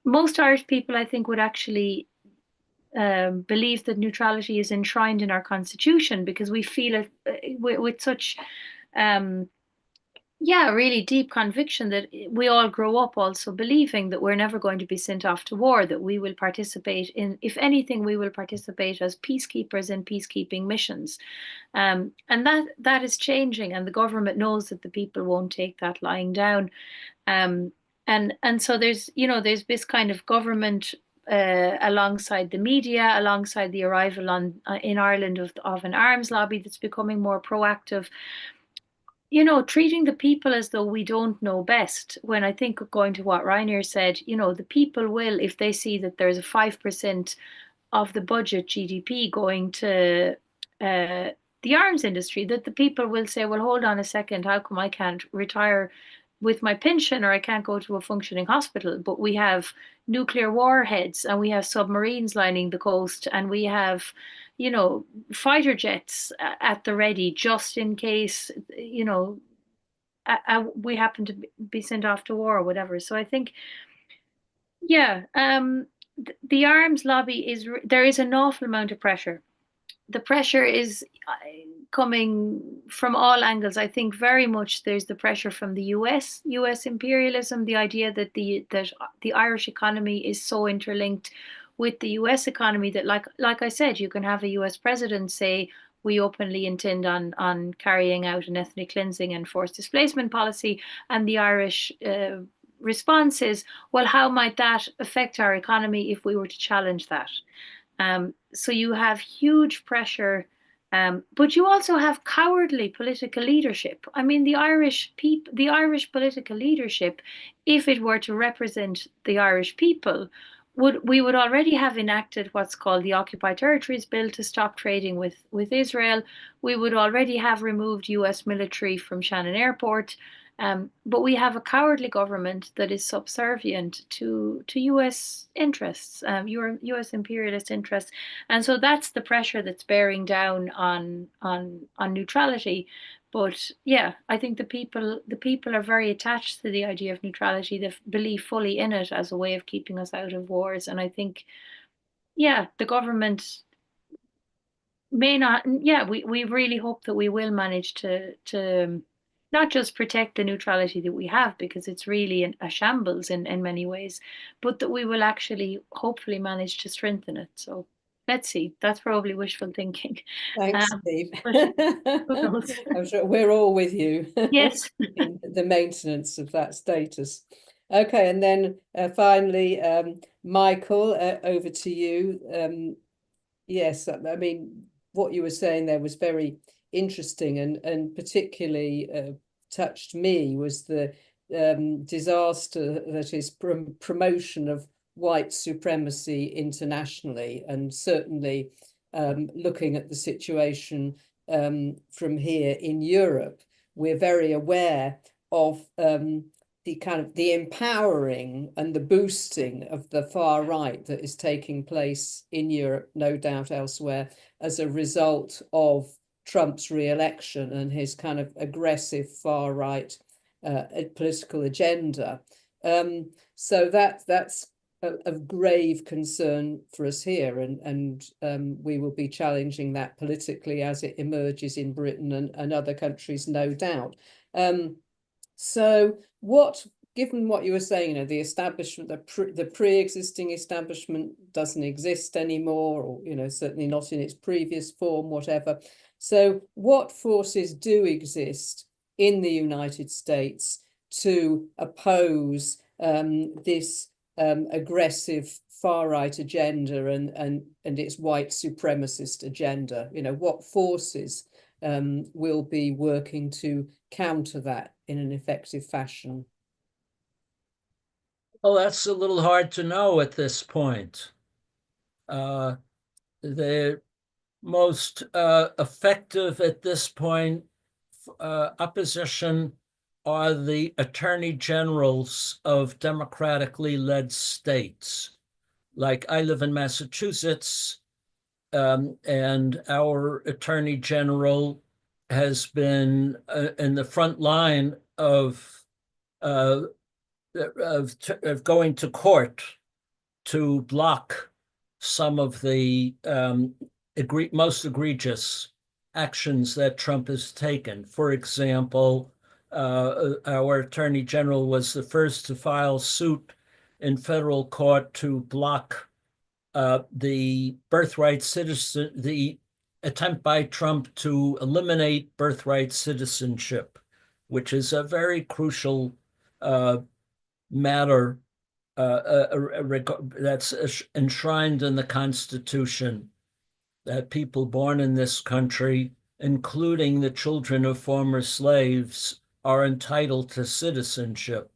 Most Irish people, I think, would actually believe that neutrality is enshrined in our constitution, because we feel it with such really deep conviction that we all grow up also believing that we're never going to be sent off to war, that we will participate in, if anything, we will participate as peacekeepers in peacekeeping missions. And that is changing, and the government knows that the people won't take that lying down. And so there's this kind of government alongside the media, alongside the arrival in Ireland of an arms lobby that's becoming more proactive. treating the people as though we don't know best, when I think going to what Reiner said, the people will, if they see that there's a 5% of the budget GDP going to the arms industry, that the people will say, well, hold on a second, how come I can't retire with my pension, or I can't go to a functioning hospital? But we have nuclear warheads, and we have submarines lining the coast, and we have, fighter jets at the ready, just in case, we happen to be sent off to war or whatever. So I think, yeah, the arms lobby there is an awful amount of pressure. The pressure is coming from all angles. I think very much there's the pressure from the US imperialism, the idea that the Irish economy is so interlinked with the US economy that, like I said, you can have a US president say, we openly intend on carrying out an ethnic cleansing and forced displacement policy, and the Irish response is, well, how might that affect our economy if we were to challenge that? So you have huge pressure, but you also have cowardly political leadership. I mean, the Irish political leadership, if it were to represent the Irish people, we would already have enacted what's called the Occupied Territories Bill to stop trading with Israel. We would already have removed US military from Shannon Airport. But we have a cowardly government that is subservient to US interests, US imperialist interests, and so that's the pressure that's bearing down on neutrality. But yeah, I think the people are very attached to the idea of neutrality. They believe fully in it as a way of keeping us out of wars, and I think, yeah, the government may not. Yeah, we really hope that we will manage to not just protect the neutrality that we have, because it's really a shambles in many ways, but that we will actually hopefully manage to strengthen it. So let's see. That's probably wishful thinking. Thanks, Steve. Who knows? I'm sure we're all with you. Yes. in the maintenance of that status. Okay, and then finally, Michael, over to you. Yes, I mean, what you were saying there was very interesting, and particularly touched me was the disaster that is promotion of white supremacy internationally, and certainly looking at the situation from here in Europe, we're very aware of the kind of the empowering and the boosting of the far right that is taking place in Europe, no doubt elsewhere, as a result of Trump's re-election and his kind of aggressive far right political agenda. So that's of grave concern for us here, and we will be challenging that politically as it emerges in Britain and other countries, no doubt. So given what you were saying, the establishment, the pre-existing establishment doesn't exist anymore, or certainly not in its previous form, whatever. So what forces do exist in the United States to oppose this aggressive far-right agenda and its white supremacist agenda? What forces will be working to counter that in an effective fashion? Well, that's a little hard to know at this point. The most effective at this point opposition are the attorney generals of democratically led states. Like, I live in Massachusetts, and our attorney general has been in the front line of going to court to block some of the most egregious actions that Trump has taken. For example, our attorney general was the first to file suit in federal court to block the attempt by Trump to eliminate birthright citizenship, which is a very crucial matter that's enshrined in the Constitution, that people born in this country including the children of former slaves, are entitled to citizenship.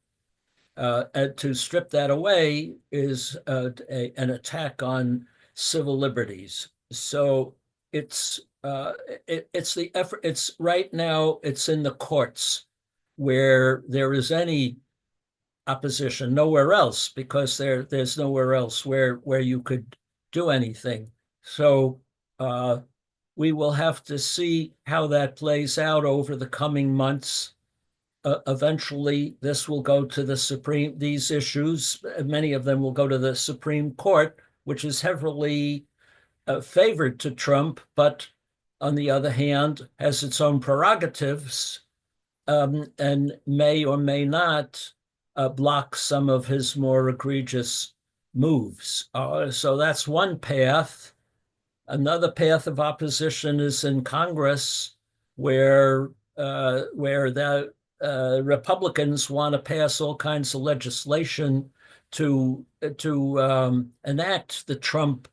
And to strip that away is an attack on civil liberties. So it's the effort. It's right now. It's in the courts where there is any opposition. Nowhere else, because there's nowhere else where you could do anything. So we will have to see how that plays out over the coming months. Eventually, this will go to the Supreme, these issues, many of them will go to the Supreme Court, which is heavily favored to Trump, but on the other hand, has its own prerogatives and may or may not block some of his more egregious moves. So that's one path. Another path of opposition is in Congress, where the Republicans want to pass all kinds of legislation to enact the Trump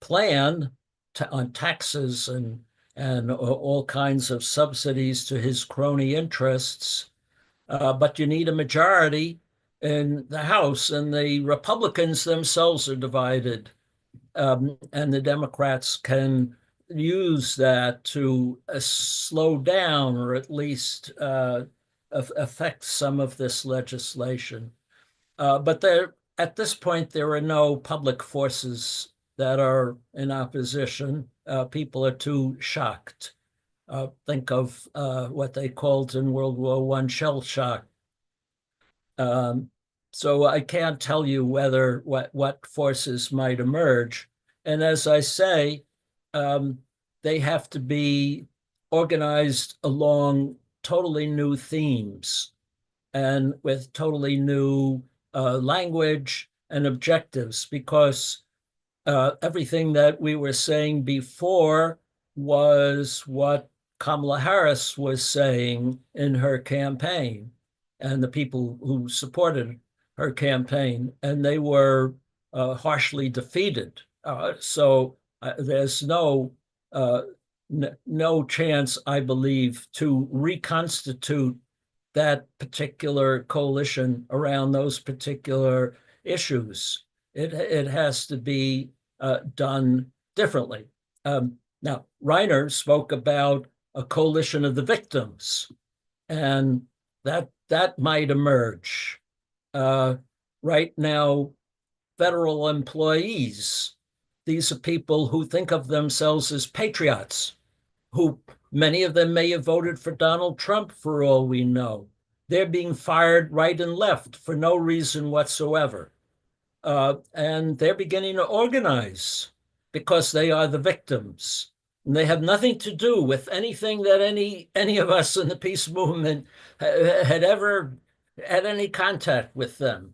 plan on taxes and all kinds of subsidies to his crony interests. But you need a majority in the House, and the Republicans themselves are divided. And the Democrats can use that to slow down or at least affect some of this legislation. But at this point, there are no public forces that are in opposition. People are too shocked. Think of what they called in World War I shell shock. So I can't tell you what forces might emerge. And as I say, they have to be organized along totally new themes and with totally new language and objectives, because everything that we were saying before was what Kamala Harris was saying in her campaign and the people who supported her campaign, and they were harshly defeated. So there's no chance, I believe, to reconstitute that particular coalition around those particular issues. It has to be done differently. Now, Reiner spoke about a coalition of the victims, and that might emerge. Right now, federal employees, these are people who think of themselves as patriots, who many of them may have voted for Donald Trump for all we know. They're being fired right and left for no reason whatsoever. And they're beginning to organize because they are the victims. And they have nothing to do with anything that any of us in the peace movement had ever had any contact with them.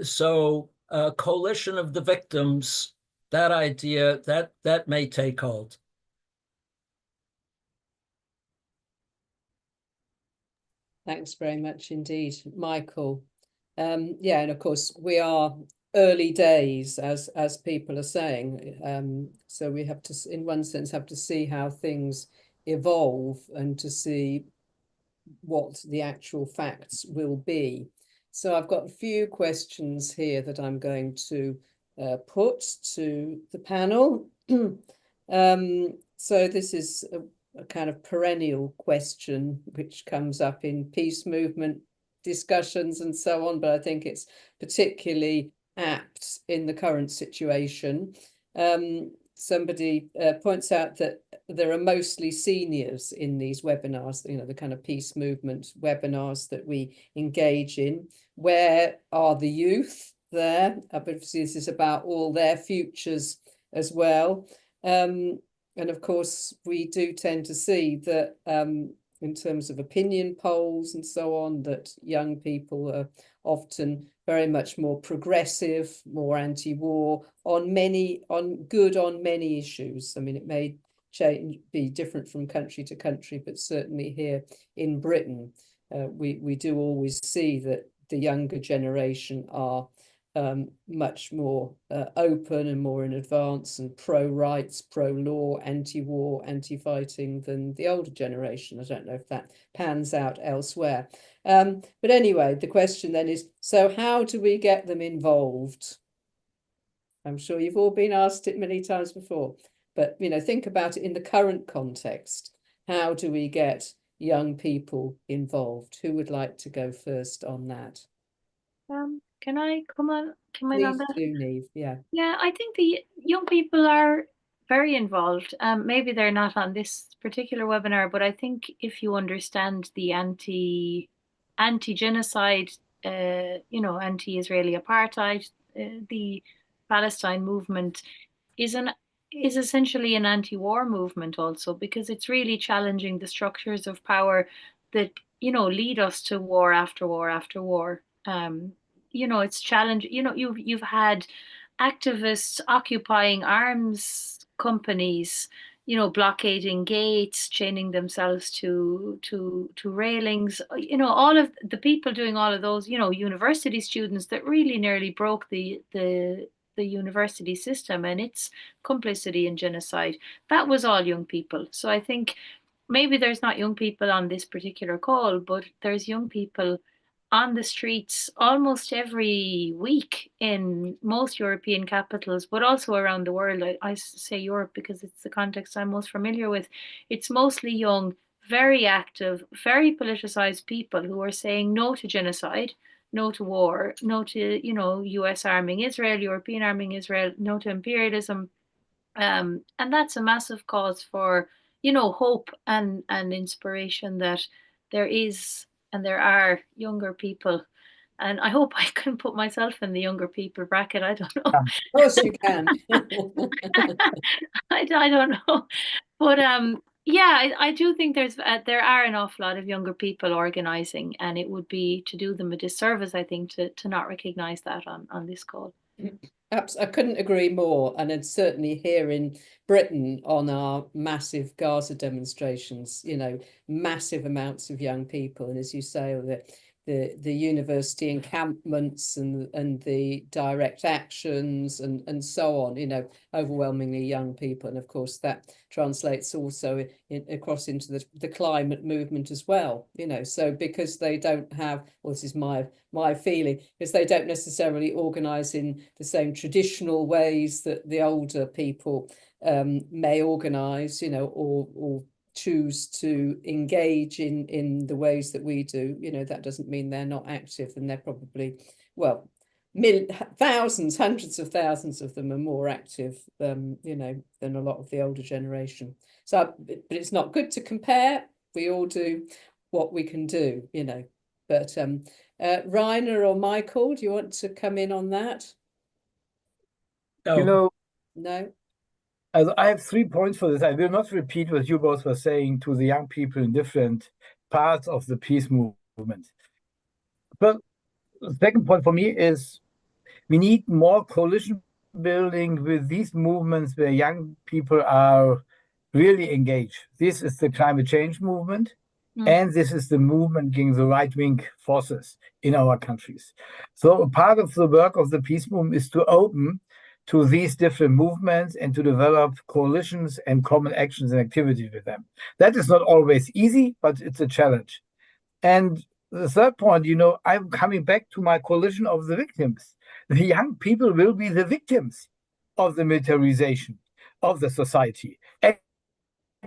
So a coalition of the victims, that idea, that may take hold. Thanks very much indeed, Michael. Yeah, and of course we are early days, as people are saying. So we have to, in one sense, have to see how things evolve and to see what the actual facts will be. So I've got a few questions here that I'm going to put to the panel. So this is a kind of perennial question which comes up in peace movement discussions and so on, but I think it's particularly apt in the current situation. Somebody points out that there are mostly seniors in these webinars, you know, the kind of peace movement webinars that we engage in. Where are the youth there? Obviously, this is about all their futures as well. And of course, we do tend to see that in terms of opinion polls and so on, that young people are often very much more progressive, more anti-war on many issues. I mean, it may be different from country to country, but certainly here in Britain, we do always see that the younger generation are much more open and more in advance and pro-rights, pro-law, anti-war, anti-fighting than the older generation. I don't know if that pans out elsewhere. But anyway, the question then is, so how do we get them involved? I'm sure you've all been asked it many times before, but think about it in the current context. How do we get young people involved? Who would like to go first on that? Can I come on Please that? do, Niamh. Yeah. Yeah, I think the young people are very involved. Maybe they're not on this particular webinar, but I think if you understand the anti-genocide, anti-Israeli apartheid, the Palestine movement is essentially an anti-war movement also, because it's really challenging the structures of power that lead us to war after war after war. It's challenge. You've had activists occupying arms companies, blockading gates, chaining themselves to railings. All of the people doing all of those. University students that really nearly broke the university system and its complicity in genocide. That was all young people. So I think maybe there's not young people on this particular call, but there's young people on the streets almost every week in most European capitals, but also around the world. I say Europe because it's the context I'm most familiar with. It's mostly young, very active, very politicized people who are saying no to genocide, no to war, no to, US arming Israel, European arming Israel, no to imperialism. And that's a massive cause for, hope and inspiration that there is and there are younger people. And I hope I can put myself in the younger people bracket. I don't know. Of course you can. I don't know. But yeah, I do think there are an awful lot of younger people organizing, and it would be to do them a disservice, I think, to not recognize that on this call. I couldn't agree more. And it's certainly here in Britain on our massive Gaza demonstrations, massive amounts of young people. And as you say, the university encampments and the direct actions and so on, overwhelmingly young people. And of course, that translates also across into the climate movement as well, so because they don't have, well, this is my feeling, because they don't necessarily organize in the same traditional ways that the older people may organize, or choose to engage in the ways that we do. That doesn't mean they're not active, and they're probably, well, thousands, hundreds of thousands of them are more active, than a lot of the older generation. So, but it's not good to compare. We all do what we can do, But Reiner or Michael, do you want to come in on that? No. No. I have 3 points for this. I will not repeat what you both were saying to the young people in different parts of the peace movement. But the second point for me is we need more coalition building with these movements where young people are really engaged. This is the climate change movement, and this is the movement against the right-wing forces in our countries. So part of the work of the peace movement is to open to these different movements and to develop coalitions and common actions and activities with them. That is not always easy, but it's a challenge. And the third point, I'm coming back to my coalition of the victims. The young people will be the victims of the militarization of the society. At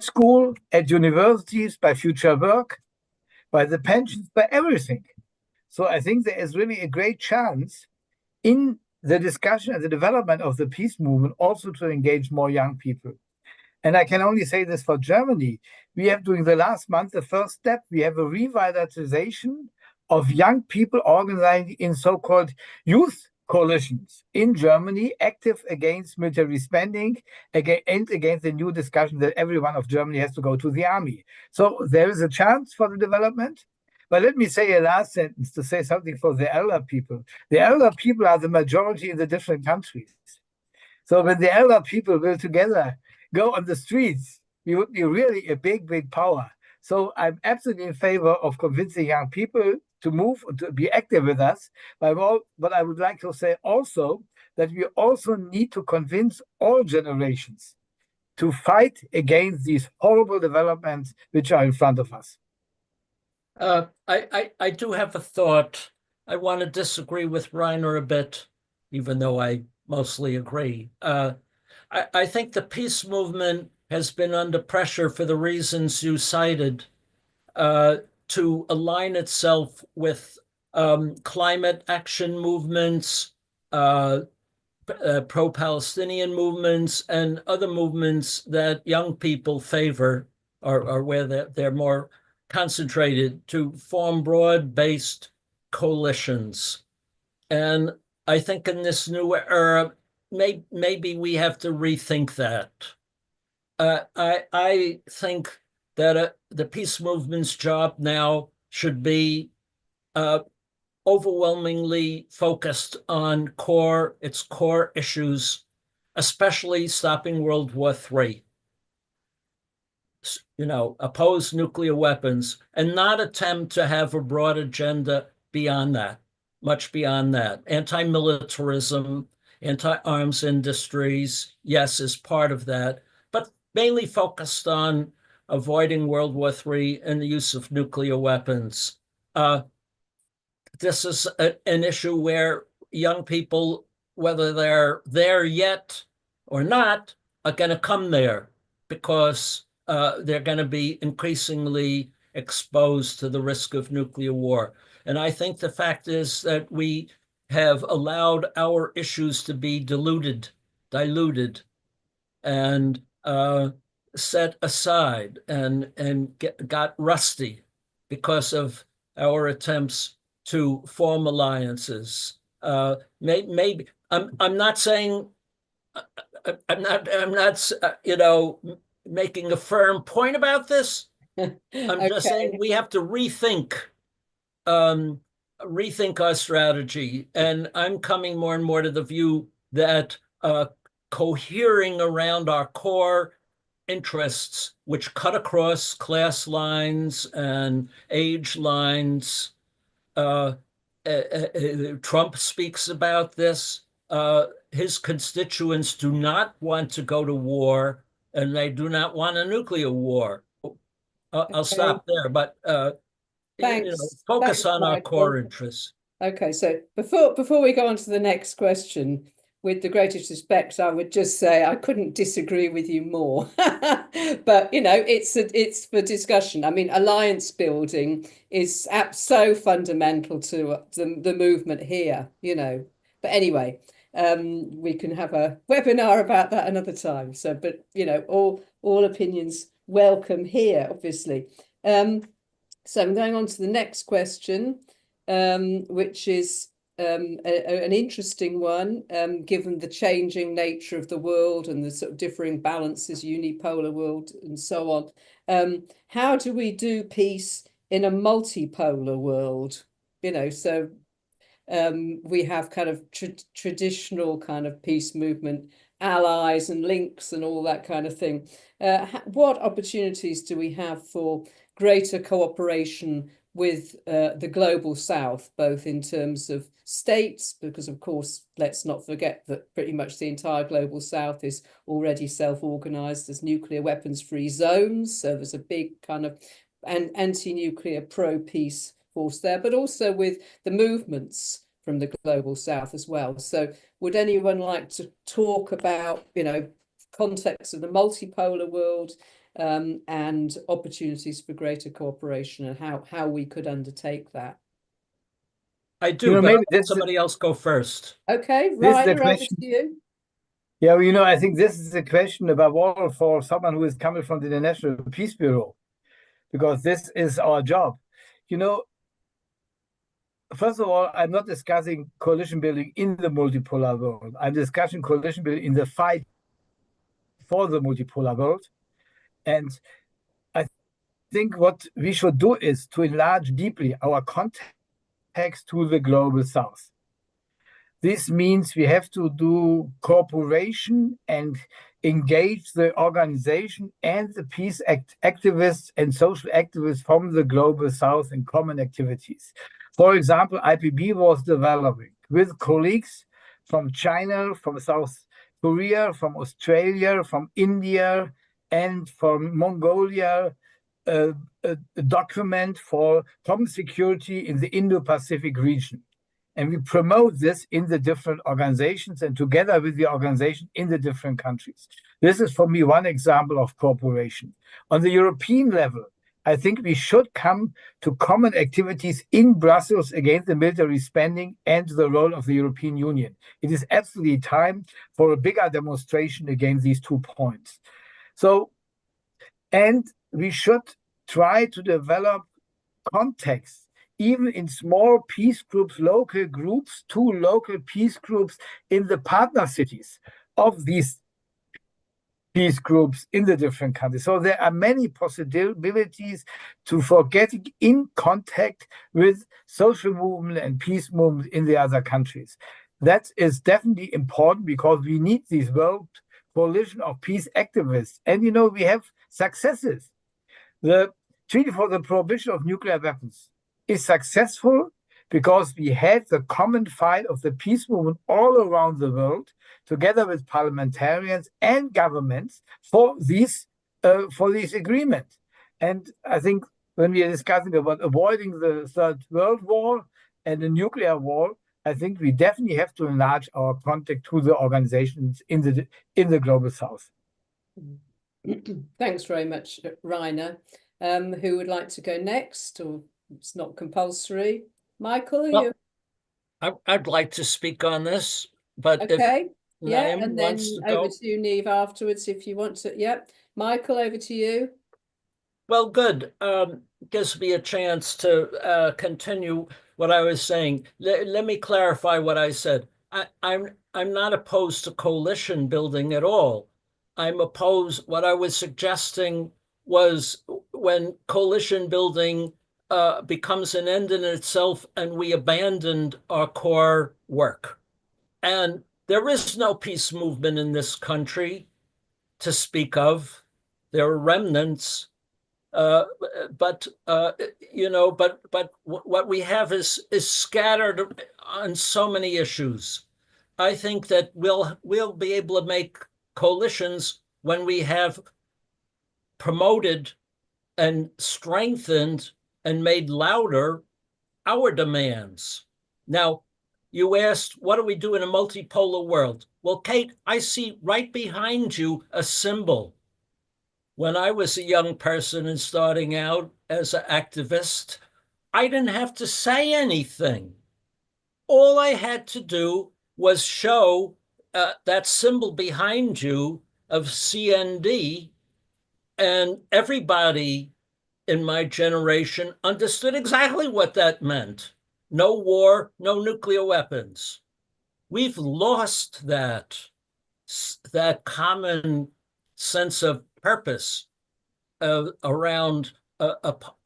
school, at universities, by future work, by the pensions, by everything. So I think there is really a great chance in the discussion and the development of the peace movement also to engage more young people. And I can only say this for Germany. We have, during the last month, the first step, we have a revitalization of young people organizing in so-called youth coalitions in Germany, active against military spending and against the new discussion that everyone of Germany has to go to the army. So there is a chance for the development. But let me say a last sentence to say something for the elder people. The elder people are the majority in the different countries. So when the elder people will together go on the streets, we would be really a big, big power. So I'm absolutely in favor of convincing young people to move, to be active with us. But I would like to say also that we also need to convince all generations to fight against these horrible developments which are in front of us. I do have a thought. I want to disagree with Reiner a bit, even though I mostly agree. I think the peace movement has been under pressure for the reasons you cited, to align itself with climate action movements, pro-Palestinian movements, and other movements that young people favor, or where they're more concentrated, to form broad-based coalitions. And I think in this new era, maybe we have to rethink that. I think that the peace movement's job now should be overwhelmingly focused on its core issues, especially stopping World War III. Oppose nuclear weapons, and not attempt to have a broad agenda beyond that, much beyond that. Anti-militarism, anti-arms industries, yes, is part of that, but mainly focused on avoiding World War III and the use of nuclear weapons. This is an issue where young people, whether they're there yet or not, are going to come there because they're going to be increasingly exposed to the risk of nuclear war. And I think the fact is that we have allowed our issues to be diluted, and set aside and got rusty because of our attempts to form alliances. Maybe I'm not saying I'm not making a firm point about this. I'm just saying we have to rethink our strategy. And I'm coming more and more to the view that cohering around our core interests, which cut across class lines and age lines. Trump speaks about this. His constituents do not want to go to war, and they do not want a nuclear war. I'll stop there, but focus on our core interests. Okay, so before we go on to the next question, with the greatest respect, I would just say I couldn't disagree with you more. But it's for discussion. I mean, alliance building is so fundamental to the movement here. But anyway, we can have a webinar about that another time. So, but all opinions welcome here, obviously. So I'm going on to the next question, which is an interesting one, given the changing nature of the world and the sort of differing balances, unipolar world and so on. How do we do peace in a multipolar world? So we have kind of traditional kind of peace movement allies and links and all that kind of thing. What opportunities do we have for greater cooperation with the global south, both in terms of states, because of course, let's not forget that pretty much the entire global south is already self-organized as nuclear weapons-free zones. So there's a big kind of anti-nuclear pro-peace force there, but also with the movements from the global south as well. So would anyone like to talk about, context of the multipolar world, and opportunities for greater cooperation, and how we could undertake that? I do, but maybe somebody else go first. Okay, Reiner, over to you. Yeah, I think this is a question above all for someone who is coming from the International Peace Bureau, because this is our job. First of all, I'm not discussing coalition building in the multipolar world. I'm discussing coalition building in the fight for the multipolar world. And I think what we should do is to enlarge deeply our context to the global south. This means we have to do cooperation and engage the organization and the peace activists and social activists from the global south in common activities. For example, IPB was developing with colleagues from China, from South Korea, from Australia, from India, and from Mongolia, a document for common security in the Indo-Pacific region. And we promote this in the different organizations and together with the organization in the different countries. This is, for me, one example of cooperation. On the European level, I think we should come to common activities in Brussels against the military spending and the role of the European Union. It is absolutely time for a bigger demonstration against these 2 points. So, and we should try to develop contexts, even in small peace groups, local groups, 2 local peace groups in the partner cities of these peace groups in the different countries. So there are many possibilities for getting in contact with social movement and peace movement in the other countries. That is definitely important because we need this world coalition of peace activists. And, you know, we have successes. The Treaty for the Prohibition of Nuclear Weapons is successful because we had the common fight of the peace movement all around the world, together with parliamentarians and governments for this agreement. And I think when we are discussing about avoiding the Third World War and the nuclear war, I think we definitely have to enlarge our contact to the organizations in the global south. Thanks very much, Reiner. Who would like to go next? Or it's not compulsory. Michael, well, I'd like to speak on this, but okay. If Yeah, Niamh and then wants to over go. to you, Niamh, afterwards, if you want to. Yep. Michael, over to you. Well, good. Gives me a chance to continue what I was saying. Let me clarify what I said. I'm not opposed to coalition building at all. I'm opposed. What I was suggesting was when coalition building becomes an end in itself and we abandoned our core work. And there is no peace movement in this country to speak of. There are remnants. But what we have is scattered on so many issues. I think that we'll be able to make coalitions when we have promoted and strengthened and made louder our demands. Now, you asked, what do we do in a multipolar world? Well, Kate, I see right behind you a symbol. When I was a young person and starting out as an activist, I didn't have to say anything. All I had to do was show that symbol behind you of CND, and everybody in my generation understood exactly what that meant. No war, no nuclear weapons. We've lost that common sense of purpose around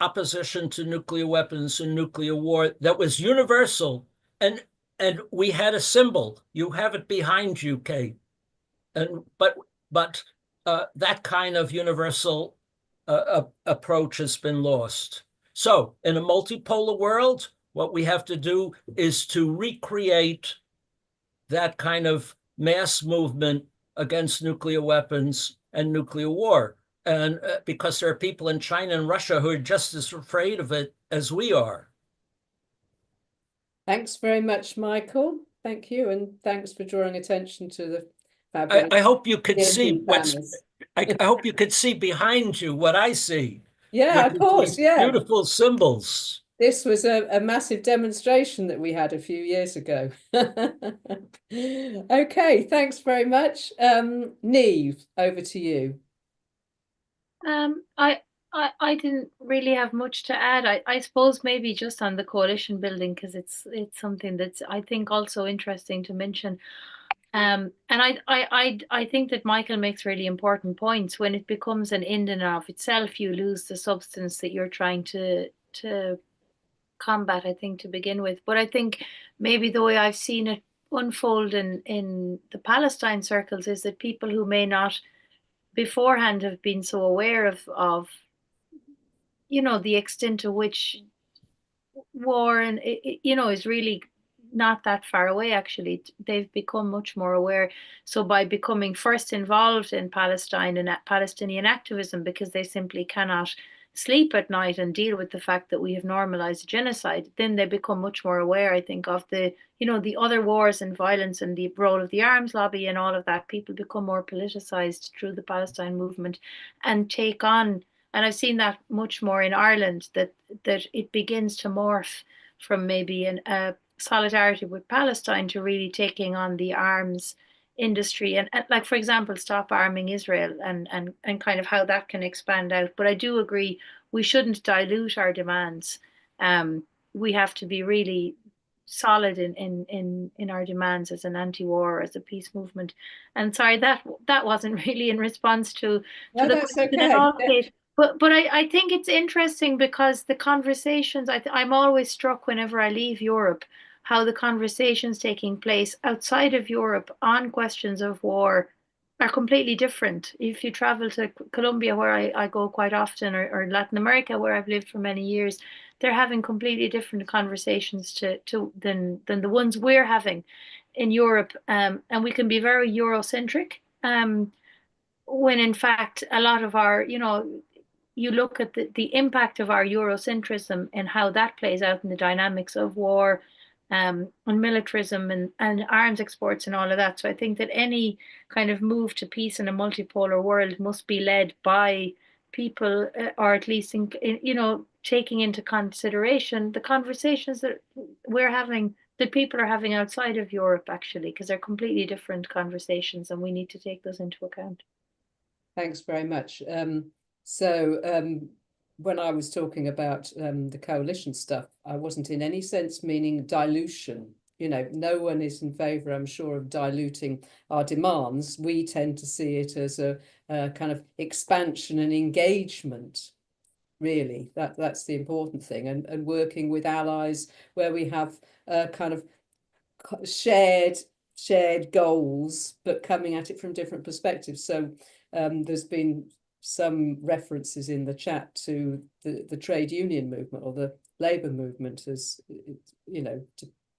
opposition to nuclear weapons and nuclear war that was universal. And we had a symbol. You have it behind you, Kate. But that kind of universal approach has been lost. So in a multipolar world, what we have to do is to recreate that kind of mass movement against nuclear weapons and nuclear war. And because there are people in China and Russia who are just as afraid of it as we are. Thanks very much, Michael. Thank you. And thanks for drawing attention to the fabulous. I hope you could see I hope you could see behind you what I see. Yeah, of course. Yeah. Beautiful symbols. This was a massive demonstration that we had a few years ago. Okay, thanks very much. Niamh, over to you. I didn't really have much to add. I suppose maybe just on the coalition building, because it's something that's I think also interesting to mention. And I think that Michael makes really important points. When it becomes an end in and of itself, you lose the substance that you're trying to combat, I think, to begin with. But I think maybe the way I've seen it unfold in the Palestine circles is that people who may not beforehand have been so aware of the extent to which war, and is really not that far away. Actually, they've become much more aware. So by becoming first involved in Palestine and Palestinian activism, because they simply cannot sleep at night and deal with the fact that we have normalized genocide, then they become much more aware, I think, of the other wars and violence and the role of the arms lobby and all of that. People become more politicized through the Palestine movement and take on, and I've seen that much more in Ireland, that it begins to morph from maybe a solidarity with Palestine to really taking on the arms industry, and like, for example, stop arming Israel, and kind of how that can expand out. But I do agree, we shouldn't dilute our demands. We have to be really solid in our demands as an anti-war, as a peace movement. And sorry, that wasn't really in response to No, the that's question okay. at all, Kate. But I think it's interesting because the conversations, I'm always struck whenever I leave Europe, how the conversations taking place outside of Europe on questions of war are completely different. If you travel to Colombia, where I go quite often, or Latin America, where I've lived for many years, they're having completely different conversations than the ones we're having in Europe. And we can be very Eurocentric, when in fact a lot of our, you look at the impact of our Eurocentrism and how that plays out in the dynamics of war, and militarism and arms exports and all of that. So I think that any kind of move to peace in a multipolar world must be led by people, or at least taking into consideration the conversations that we're having, that people are having outside of Europe, actually, because they're completely different conversations, and we need to take those into account. Thanks very much. When I was talking about the coalition stuff, I wasn't in any sense meaning dilution. No one is in favour, I'm sure, of diluting our demands. We tend to see it as a kind of expansion and engagement, really. That's the important thing, and working with allies where we have kind of shared goals, but coming at it from different perspectives. So there's been some references in the chat to the trade union movement, or the labour movement, as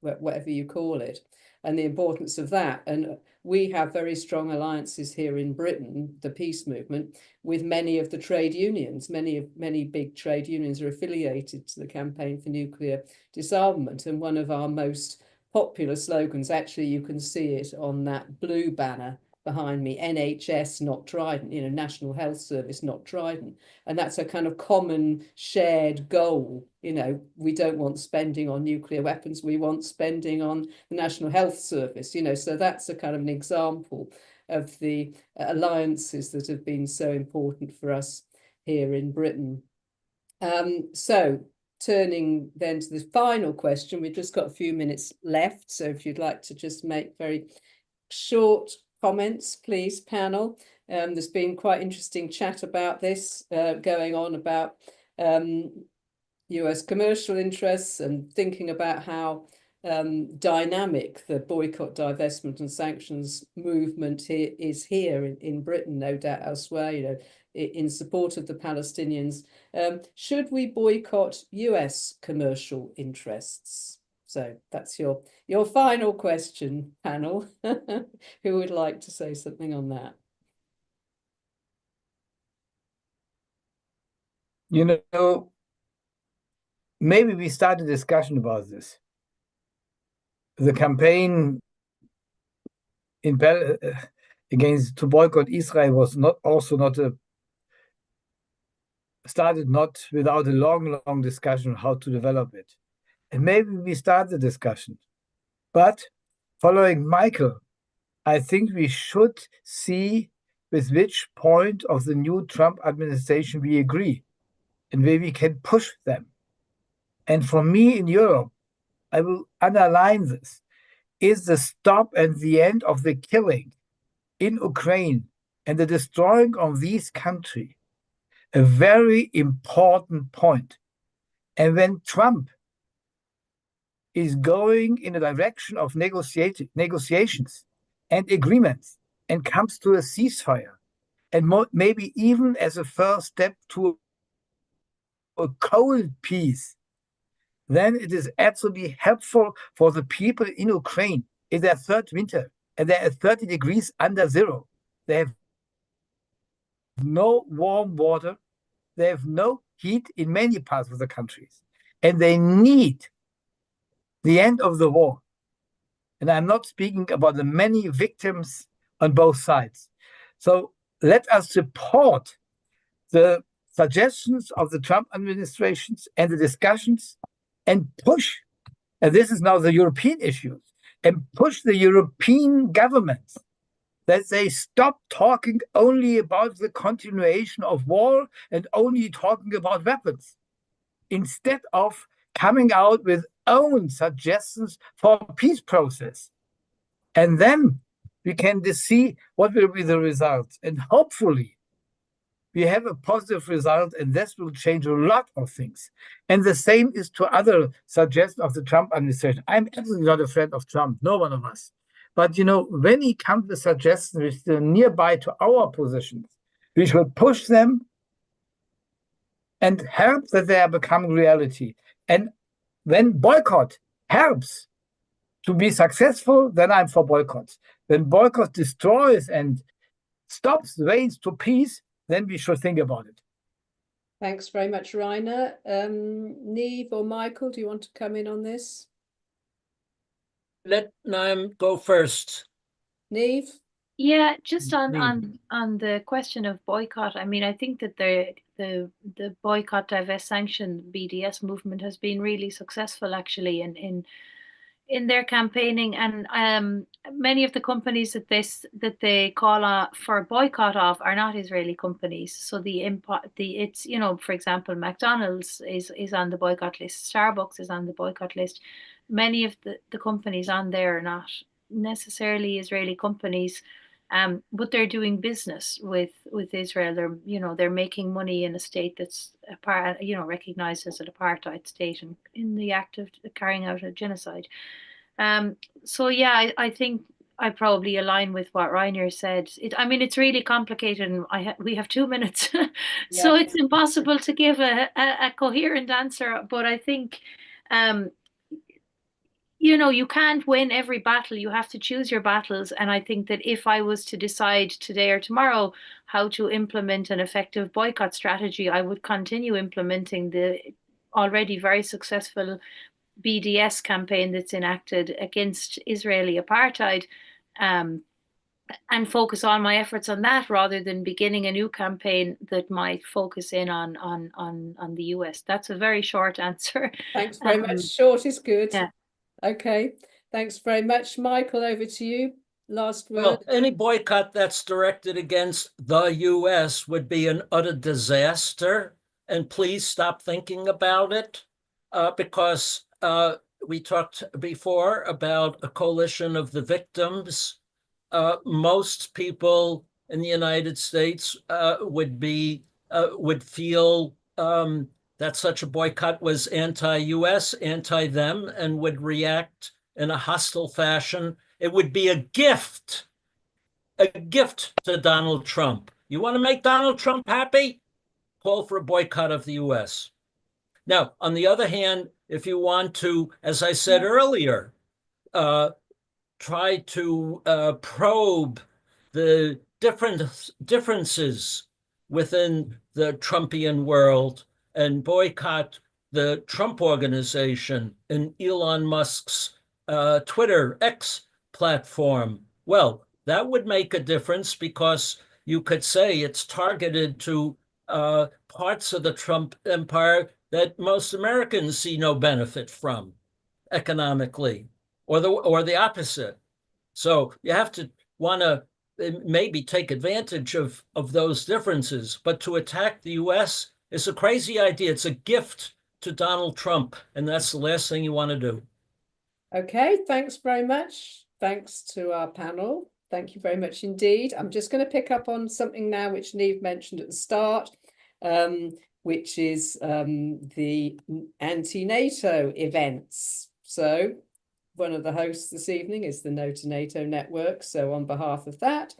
whatever you call it, and the importance of that. And we have very strong alliances here in Britain, the peace movement, with many of the trade unions. Many big trade unions are affiliated to the Campaign for Nuclear Disarmament, and one of our most popular slogans, actually, you can see it on that blue banner behind me, NHS, not Trident, National Health Service, not Trident. And that's a kind of common shared goal. We don't want spending on nuclear weapons, we want spending on the National Health Service, so that's a kind of an example of the alliances that have been so important for us here in Britain. So turning then to the final question, we've just got a few minutes left, so if you'd like to just make very short comments, please, panel. There's been quite interesting chat about this going on, about US commercial interests, and thinking about how dynamic the boycott, divestment and sanctions movement is here in Britain, no doubt elsewhere, in support of the Palestinians. Should we boycott US commercial interests? So that's your final question, panel. Who would like to say something on that? Maybe we start a discussion about this. The campaign against to boycott Israel was started not without a long discussion how to develop it. And maybe we start the discussion. But following Michael, I think we should see with which point of the new Trump administration we agree and where we can push them. And for me in Europe, I will underline this, is the stop and the end of the killing in Ukraine and the destroying of these countries a very important point. And when Trump is going in a direction of negotiations and agreements and comes to a ceasefire, and maybe even as a first step to a cold peace, then it is absolutely helpful for the people in Ukraine in their third winter, and they're at 30 degrees under zero. They have no warm water. They have no heat in many parts of the countries, and they need the end of the war. And I'm not speaking about the many victims on both sides. So let us support the suggestions of the Trump administrations and the discussions and push, and this is now the European issues, and push the European governments that they stop talking only about the continuation of war and only talking about weapons, instead of coming out with own suggestions for a peace process. And then we can see what will be the results. And hopefully we have a positive result, and this will change a lot of things. And the same is to other suggestions of the Trump administration. I'm absolutely not a friend of Trump, no one of us. But, when he comes with suggestions which are nearby to our positions, we should push them and help that they are becoming reality. And when boycott helps to be successful, then I'm for boycotts. When boycott destroys and stops the ways to peace, then we should think about it. Thanks very much, Reiner. Niamh or Michael, do you want to come in on this? Let Niamh go first. Niamh? Yeah, just on the question of boycott. I mean, I think that the boycott, divest, sanction BDS movement has been really successful actually in their campaigning, and many of the companies that they call for boycott of are not Israeli companies. So it's for example, McDonald's is on the boycott list, Starbucks is on the boycott list. Many of the companies on there are not necessarily Israeli companies, but they're doing business with Israel. They're making money in a state that's recognized as an apartheid state and in the act of carrying out a genocide. So yeah, I think I probably align with what Reiner said. It's really complicated, and we have 2 minutes, so it's impossible to give a coherent answer. But I think, you can't win every battle. You have to choose your battles. And I think that if I was to decide today or tomorrow how to implement an effective boycott strategy, I would continue implementing the already very successful BDS campaign that's enacted against Israeli apartheid, and focus all my efforts on that rather than beginning a new campaign that might focus in on the US. That's a very short answer. Thanks very much. Short is good. Yeah. Okay. Thanks very much. Michael, over to you. Last word. Well, any boycott that's directed against the US would be an utter disaster. And please stop thinking about it, because we talked before about a coalition of the victims. Most people in the United States would feel that such a boycott was anti-US, anti-them, and would react in a hostile fashion. It would be a gift to Donald Trump. You want to make Donald Trump happy? Call for a boycott of the US. Now, on the other hand, if you want to, as I said earlier, try to probe the differences within the Trumpian world and boycott the Trump Organization and Elon Musk's Twitter X platform, well, that would make a difference, because you could say it's targeted to parts of the Trump empire that most Americans see no benefit from economically, or the opposite. So you have to want to maybe take advantage of those differences, but to attack the US is a crazy idea. It's a gift to Donald Trump, and that's the last thing you want to do. Okay, thanks very much. Thanks to our panel. Thank you very much indeed. I'm just going to pick up on something now which Niamh mentioned at the start, which is the anti-NATO events. So one of the hosts this evening is the No to NATO network. So on behalf of that,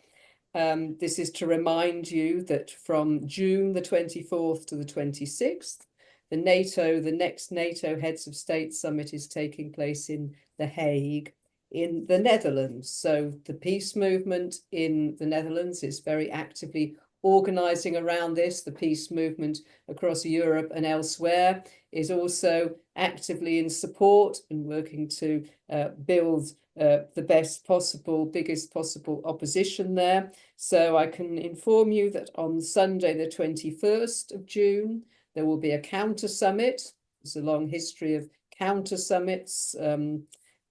this is to remind you that from June the 24th to the 26th, the next NATO Heads of State Summit is taking place in The Hague in the Netherlands. So the peace movement in the Netherlands is very actively organising around this. The peace movement across Europe and elsewhere is also actively in support and working to build the best possible, biggest possible opposition there. So I can inform you that on Sunday, the 21st of June, there will be a counter summit. There's a long history of counter summits,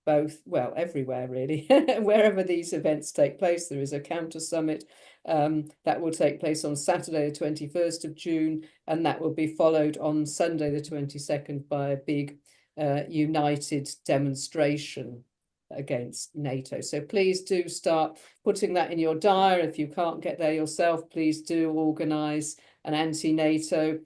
both, well, everywhere really. Wherever these events take place, there is a counter summit that will take place on Saturday, the 21st of June, and that will be followed on Sunday, the 22nd, by a big united demonstration against NATO. So please do start putting that in your diary. If you can't get there yourself, please do organise an anti-NATO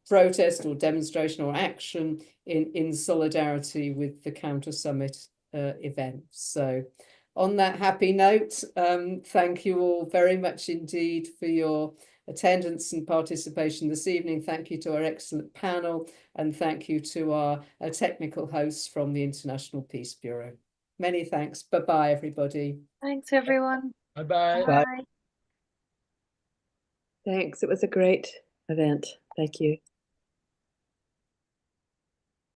protest or demonstration or action in solidarity with the counter summit event. So on that happy note, thank you all very much indeed for your attendance and participation this evening. Thank you to our excellent panel, and thank you to our technical hosts from the International Peace Bureau. Many thanks. Bye-bye, everybody. Thanks, everyone. Bye-bye. Bye. Thanks. It was a great event. Thank you.